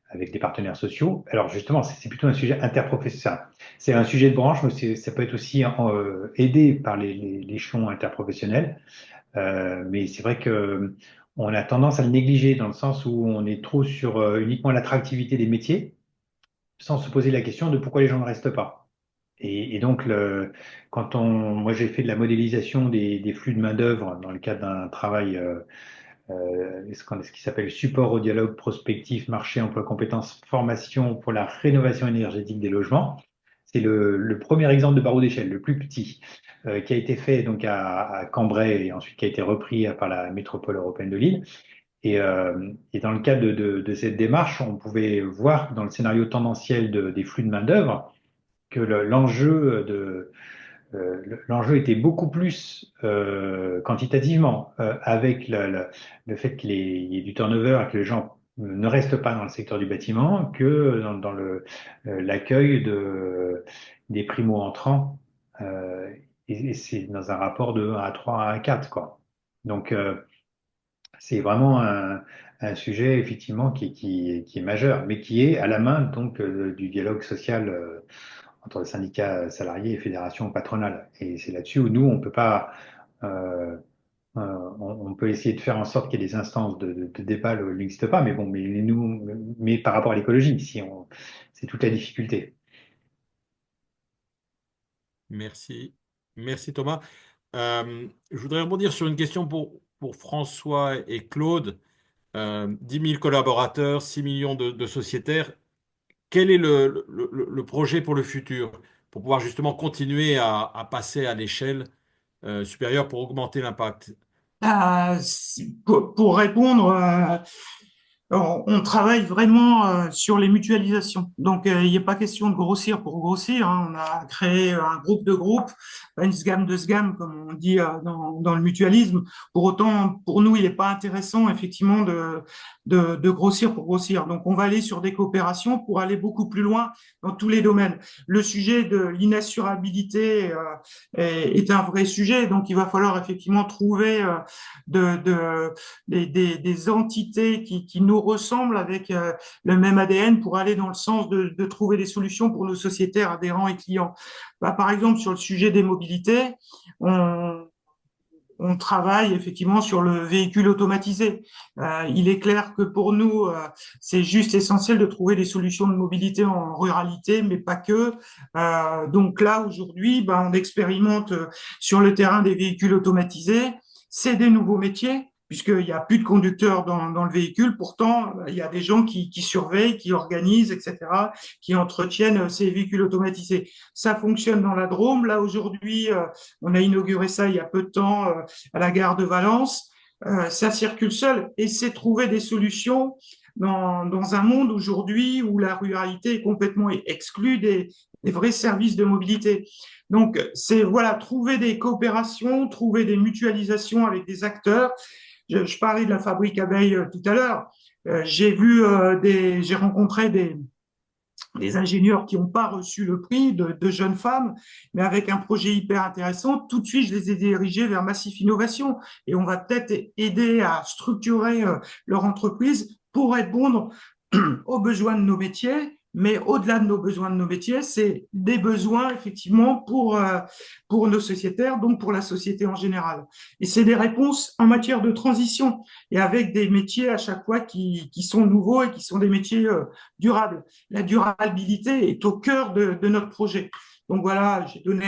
avec des partenaires sociaux. Alors justement, c'est plutôt un sujet interprofessionnel. C'est un sujet de branche, mais ça peut être aussi aidé par l'échelon interprofessionnel. Mais c'est vrai que on a tendance à le négliger dans le sens où on est trop sur uniquement l'attractivité des métiers, sans se poser la question de pourquoi les gens ne restent pas. Et donc, moi j'ai fait de la modélisation des flux de main-d'œuvre dans le cadre d'un travail, ce qui s'appelle support au dialogue prospectif, marché, emploi, compétences, formation pour la rénovation énergétique des logements. c'est le premier exemple de barreau d'échelle, le plus petit, qui a été fait donc à Cambrai et ensuite qui a été repris par la métropole européenne de Lille. Et dans le cadre de cette démarche, on pouvait voir dans le scénario tendanciel des flux de main-d'œuvre que l'enjeu était beaucoup plus quantitativement avec le fait qu'il y ait du turnover et que les gens ne restent pas dans le secteur du bâtiment que dans l'accueil des primo-entrants. Et c'est dans un rapport de 1 à 3 à 1 à 4, quoi. Donc, c'est vraiment un sujet effectivement qui est majeur, mais qui est à la main donc du dialogue social entre les syndicats salariés et fédérations patronales. Et c'est là-dessus où nous, on peut pas, euh, on peut essayer de faire en sorte qu'il y ait des instances de débat où il n'existe pas, mais bon, mais par rapport à l'écologie, c'est toute la difficulté. Merci. Merci Thomas. Je voudrais rebondir sur une question pour François et Claude. 10 000 collaborateurs, 6 millions de sociétaires. Quel est le projet pour le futur, pour pouvoir justement continuer à passer à l'échelle supérieure pour augmenter l'impact? Pour répondre, on travaille vraiment sur les mutualisations. Donc, il n'est pas question de grossir pour grossir, hein. On a créé un groupe de groupes, pas une SGAM de SGAM, comme on dit dans le mutualisme. Pour autant, pour nous, il n'est pas intéressant, effectivement, de grossir pour grossir. Donc, on va aller sur des coopérations pour aller beaucoup plus loin dans tous les domaines. Le sujet de l'inassurabilité est un vrai sujet. Donc, il va falloir effectivement trouver des entités qui nous ressemblent avec le même ADN pour aller dans le sens de trouver des solutions pour nos sociétaires, adhérents et clients. Bah, par exemple, sur le sujet des mobilités, on travaille effectivement sur le véhicule automatisé. Il est clair que pour nous, c'est juste essentiel de trouver des solutions de mobilité en ruralité, mais pas que. Donc là, aujourd'hui, on expérimente sur le terrain des véhicules automatisés. C'est des nouveaux métiers, puisqu'il n'y a plus de conducteurs dans le véhicule. Pourtant, il y a des gens qui surveillent, qui organisent, etc., qui entretiennent ces véhicules automatisés. Ça fonctionne dans la Drôme. Là, aujourd'hui, on a inauguré ça il y a peu de temps à la gare de Valence. Ça circule seul et c'est trouver des solutions dans un monde aujourd'hui où la ruralité est complètement exclue des vrais services de mobilité. Donc, c'est voilà, trouver des coopérations, trouver des mutualisations avec des acteurs. Je parlais de la fabrique abeille tout à l'heure. J'ai rencontré des ingénieurs qui n'ont pas reçu le prix, de jeunes femmes, mais avec un projet hyper intéressant. Tout de suite, je les ai dirigés vers Massif Innovation et on va peut-être aider à structurer leur entreprise pour répondre aux besoins de nos métiers. Mais au-delà de nos besoins de nos métiers, c'est des besoins effectivement pour nos sociétaires, donc pour la société en général. Et c'est des réponses en matière de transition et avec des métiers à chaque fois qui sont nouveaux et qui sont des métiers durables. La durabilité est au cœur de notre projet. Donc voilà, j'ai donné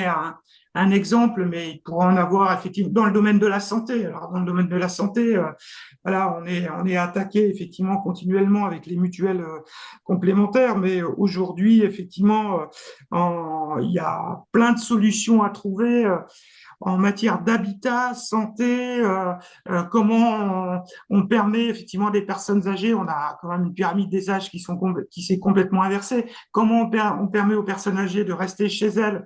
un exemple, mais il pourra en avoir effectivement dans le domaine de la santé. Alors dans le domaine de la santé, voilà, on est attaqué effectivement continuellement avec les mutuelles complémentaires, mais aujourd'hui effectivement, il y a plein de solutions à trouver. En matière d'habitat, santé, comment on permet effectivement des personnes âgées, on a quand même une pyramide des âges qui s'est complètement inversée, comment on permet aux personnes âgées de rester chez elles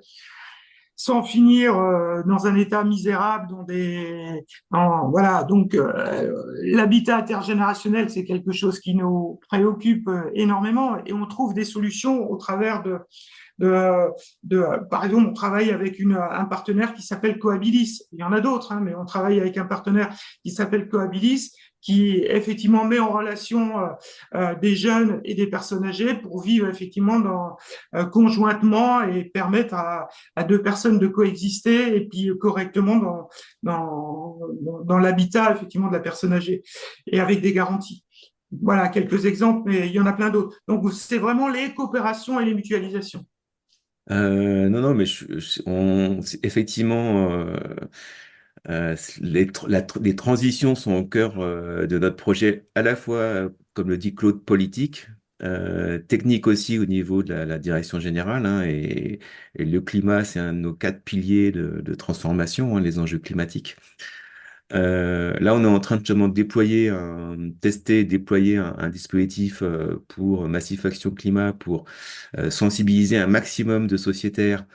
sans finir dans un état misérable, voilà. Donc l'habitat intergénérationnel, c'est quelque chose qui nous préoccupe énormément et on trouve des solutions au travers par exemple, on travaille avec un partenaire qui s'appelle Cohabilis. Il y en a d'autres, hein, mais on travaille avec un partenaire qui s'appelle Cohabilis, qui effectivement met en relation des jeunes et des personnes âgées pour vivre effectivement conjointement et permettre à deux personnes de coexister et puis correctement dans l'habitat effectivement de la personne âgée et avec des garanties. Voilà quelques exemples, mais il y en a plein d'autres. Donc c'est vraiment les coopérations et les mutualisations. Non, non, mais effectivement, les transitions sont au cœur de notre projet, à la fois, comme le dit Claude, politique, technique aussi au niveau de la direction générale, hein, et le climat, c'est un de nos quatre piliers de transformation, hein, les enjeux climatiques. Là, on est en train de justement déployer, tester, déployer un dispositif pour Massif Action Climat pour sensibiliser un maximum de sociétaires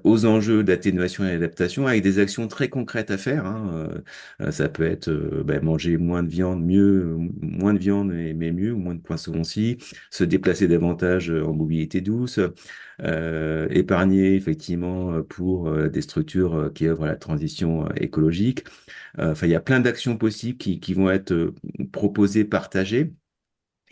aux enjeux d'atténuation et d'adaptation avec des actions très concrètes à faire, hein. Ça peut être manger moins de viande, mieux, moins de viande mais mieux, ou moins de poissons aussi, se déplacer davantage en mobilité douce, épargner effectivement pour des structures qui œuvrent à la transition écologique. Enfin, il y a plein d'actions possibles qui vont être proposées, partagées.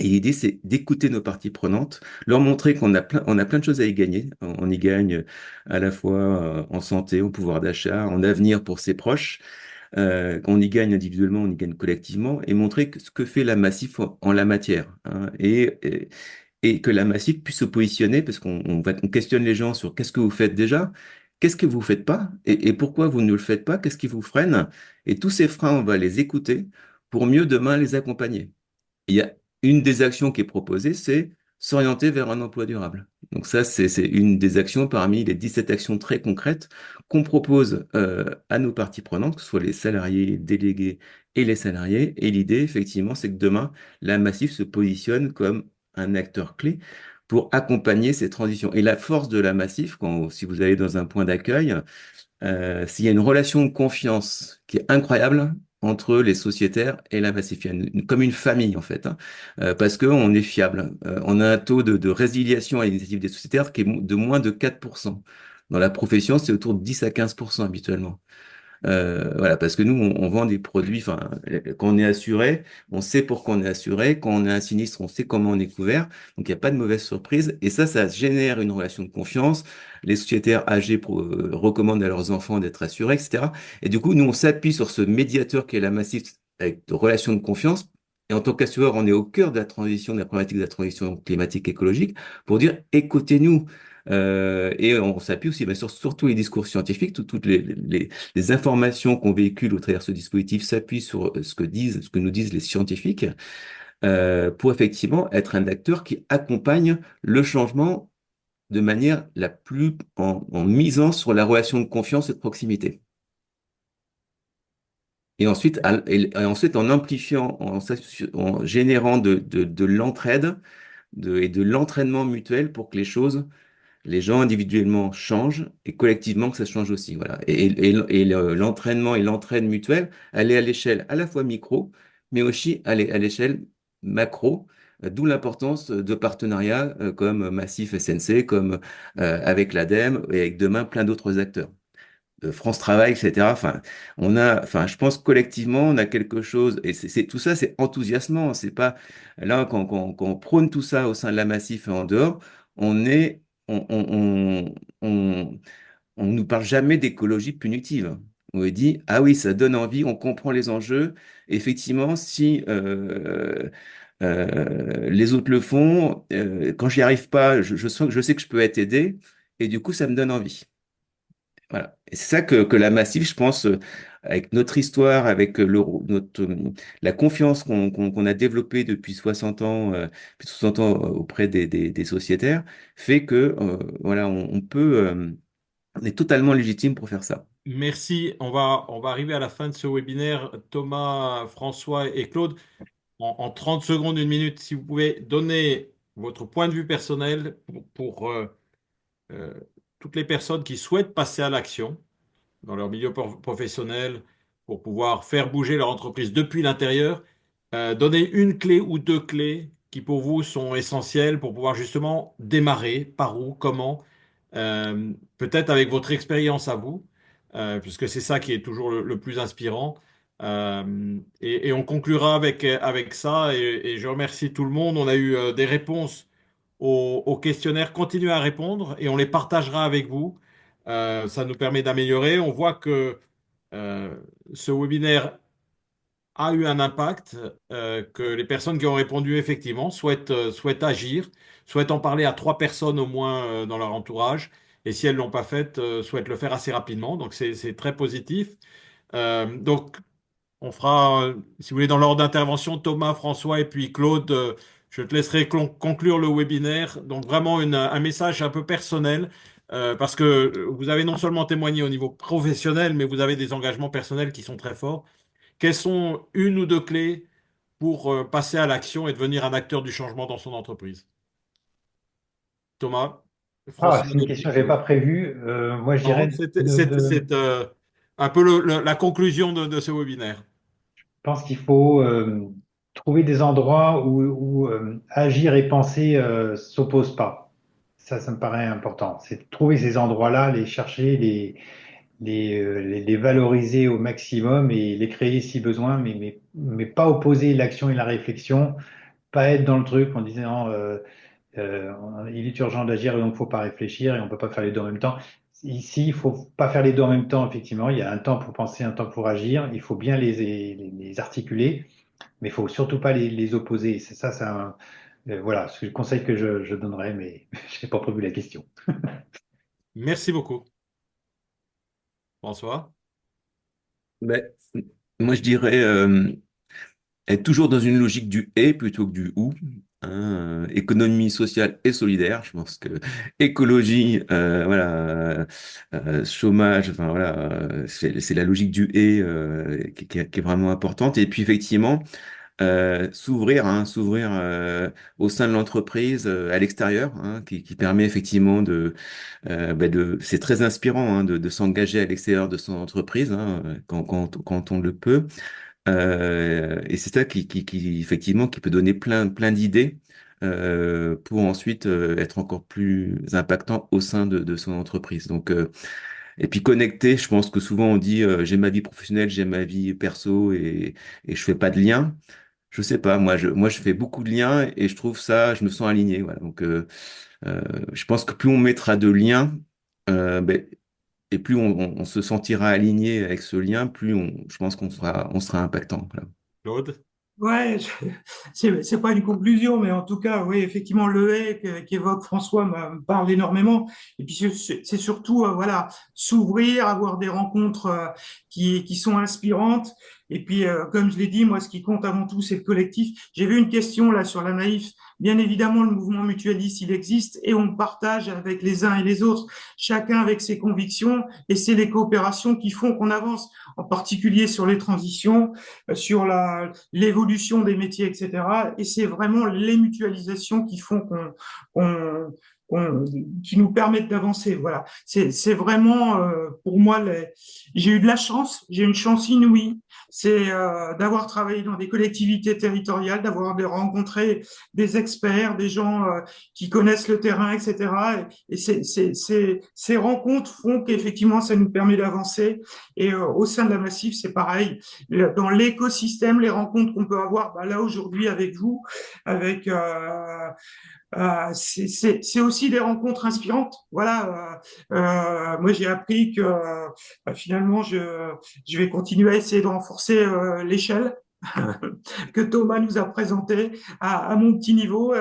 Et l'idée, c'est d'écouter nos parties prenantes, leur montrer on a plein de choses à y gagner. On y gagne à la fois en santé, en pouvoir d'achat, en avenir pour ses proches. On y gagne individuellement, on y gagne collectivement, et montrer ce que fait la Massif en la matière, hein. Et que la Massif puisse se positionner, parce on questionne les gens sur qu'est-ce que vous faites déjà, qu'est-ce que vous faites pas, et pourquoi vous ne le faites pas, qu'est-ce qui vous freine. Et tous ces freins, on va les écouter pour mieux demain les accompagner. Il y a une des actions qui est proposée, c'est s'orienter vers un emploi durable. Donc ça, c'est une des actions parmi les 17 actions très concrètes qu'on propose à nos parties prenantes, que ce soit les salariés, délégués et les salariés. Et l'idée, effectivement, c'est que demain, la Massif se positionne comme un acteur clé pour accompagner ces transitions. Et la force de la Massif, si vous allez dans un point d'accueil, s'il y a une relation de confiance qui est incroyable entre les sociétaires et la Massif, comme une famille en fait, hein, parce qu'on est fiable. On a un taux de résiliation à l'initiative des sociétaires qui est de moins de 4%. Dans la profession, c'est autour de 10 à 15% habituellement. Voilà, parce que nous, on vend des produits, enfin, quand on est assuré, on sait pourquoi on est assuré. Quand on a un sinistre, on sait comment on est couvert. Donc, il n'y a pas de mauvaise surprise. Et ça génère une relation de confiance. Les sociétaires âgés recommandent à leurs enfants d'être assurés, etc. Et du coup, nous, on s'appuie sur ce médiateur qui est la Massif avec de relations de confiance. Et en tant qu'assureur, on est au cœur de la transition, de la problématique de la transition climatique écologique pour dire, écoutez-nous. Et on s'appuie aussi, bien sûr, sur tous les discours scientifiques, toutes les informations qu'on véhicule au travers de ce dispositif s'appuient sur ce que nous disent les scientifiques, pour effectivement être un acteur qui accompagne le changement de manière la plus en misant sur la relation de confiance et de proximité. Et ensuite, ensuite en amplifiant, en générant de l'entraide et de l'entraînement mutuel pour que les gens individuellement changent et collectivement que ça change aussi. Voilà. Et l'entraînement et l'entraide mutuelle, elle est à l'échelle à la fois micro, mais aussi à l'échelle macro, d'où l'importance de partenariats comme Massif SNC, comme avec l'ADEME et avec demain plein d'autres acteurs. France Travail, etc. Enfin, je pense collectivement, on a quelque chose, et tout ça, c'est enthousiasmant. C'est pas, là, quand on prône tout ça au sein de la Massif et en dehors, on est, on, on nous parle jamais d'écologie punitive. On nous dit, ah oui, ça donne envie, on comprend les enjeux. Effectivement, si les autres le font, quand j'y arrive pas, je sais que je peux être aidé, et du coup, ça me donne envie. Voilà. Et c'est ça que la Massif, je pense, avec notre histoire, avec la confiance qu'on a développée depuis 60 ans, plus de 60 ans auprès des sociétaires, fait que voilà, on est totalement légitime pour faire ça. Merci. On va arriver à la fin de ce webinaire. Thomas, François et Claude, en 30 secondes, une minute, si vous pouvez donner votre point de vue personnel euh, toutes les personnes qui souhaitent passer à l'action dans leur milieu professionnel pour pouvoir faire bouger leur entreprise depuis l'intérieur. Donnez une clé ou deux clés qui pour vous sont essentielles pour pouvoir justement démarrer. Par où, comment, peut-être avec votre expérience à vous, puisque c'est ça qui est toujours le plus inspirant. Et on conclura avec ça. Et je remercie tout le monde. On a eu des réponses aux questionnaires. Continuez à répondre et on les partagera avec vous. Ça nous permet d'améliorer. On voit que euh, ce webinaire a eu un impact, que les personnes qui ont répondu effectivement souhaitent agir, souhaitent en parler à trois personnes au moins dans leur entourage. Et si elles ne l'ont pas fait, souhaitent le faire assez rapidement. Donc c'est très positif. Donc on fera, si vous voulez, dans l'ordre d'intervention, Thomas, François et puis Claude Je te laisserai conclure le webinaire. Donc vraiment un message un peu personnel, parce que vous avez non seulement témoigné au niveau professionnel, mais vous avez des engagements personnels qui sont très forts. Quelles sont une ou deux clés pour passer à l'action et devenir un acteur du changement dans son entreprise? Thomas, Ah, Francis, c'est une question que je n'avais pas prévue. Moi, je non, dirais c'est un peu la conclusion de ce webinaire. pense qu'il faut trouver des endroits où agir et penser s'opposent pas. Ça me paraît important. C'est de trouver ces endroits-là, les chercher, les valoriser au maximum et les créer si besoin, mais pas opposer l'action et la réflexion, pas être dans le truc en disant il est urgent d'agir et donc il faut pas réfléchir et on peut pas faire les deux en même temps. Ici, il faut pas faire les deux en même temps, effectivement. Il y a un temps pour penser, un temps pour agir. Il faut bien les articuler, mais il faut surtout pas les opposer. C'est ça, voilà, c'est le conseil que je donnerais, mais je n'ai pas prévu la question. Merci beaucoup. François? Ben, moi, je dirais être toujours dans une logique du et plutôt que du ou. Hein, économie sociale et solidaire. Je pense que écologie, voilà, chômage, enfin voilà, c'est la logique du et qui est vraiment importante. Et puis effectivement, s'ouvrir au sein de l'entreprise, à l'extérieur, hein, qui permet effectivement c'est très inspirant hein, de s'engager à l'extérieur de son entreprise hein, quand on le peut. Et c'est ça effectivement qui peut donner plein d'idées pour ensuite être encore plus impactant au sein de son entreprise. Donc et puis connecter, je pense que souvent on dit j'ai ma vie professionnelle, j'ai ma vie perso et je fais pas de lien. Je sais pas, moi je fais beaucoup de liens et je trouve ça, je me sens aligné. Voilà. Donc je pense que plus on mettra de liens, ben, et plus on se sentira aligné avec ce lien, plus je pense qu'on sera impactant. Voilà. Claude? Ouais, c'est pas une conclusion, mais en tout cas, oui, effectivement, le et qu'évoque François me parle énormément. Et puis c'est surtout, voilà, s'ouvrir, avoir des rencontres qui sont inspirantes. Et puis, comme je l'ai dit, moi, ce qui compte avant tout, c'est le collectif. J'ai vu une question là sur la Naïf. Bien évidemment, le mouvement mutualiste, il existe et on le partage avec les uns et les autres, chacun avec ses convictions. Et c'est les coopérations qui font qu'on avance, en particulier sur les transitions, sur l'évolution des métiers, etc. Et c'est vraiment les mutualisations qui font qu'on, qui nous permettent d'avancer. Voilà. C'est vraiment, pour moi, j'ai eu de la chance, j'ai une chance inouïe, c'est d'avoir travaillé dans des collectivités territoriales, d'avoir rencontré des experts, des gens qui connaissent le terrain, etc. Et ces rencontres font qu'effectivement, ça nous permet d'avancer. Et au sein de la Massif, c'est pareil. Dans l'écosystème, les rencontres qu'on peut avoir, bah, là aujourd'hui avec vous, avec c'est aussi des rencontres inspirantes. Voilà. Moi, j'ai appris que finalement, je vais continuer à essayer de renforcer l'échelle que Thomas nous a présentée à mon petit niveau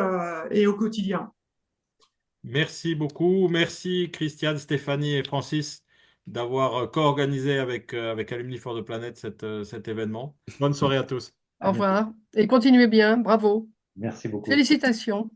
et au quotidien. Merci beaucoup. Merci Christiane, Stéphanie et Francis d'avoir co-organisé avec Alumni for the Planet cet événement. Bonne soirée à tous. Au revoir et continuez bien. Bravo. Merci beaucoup. Félicitations.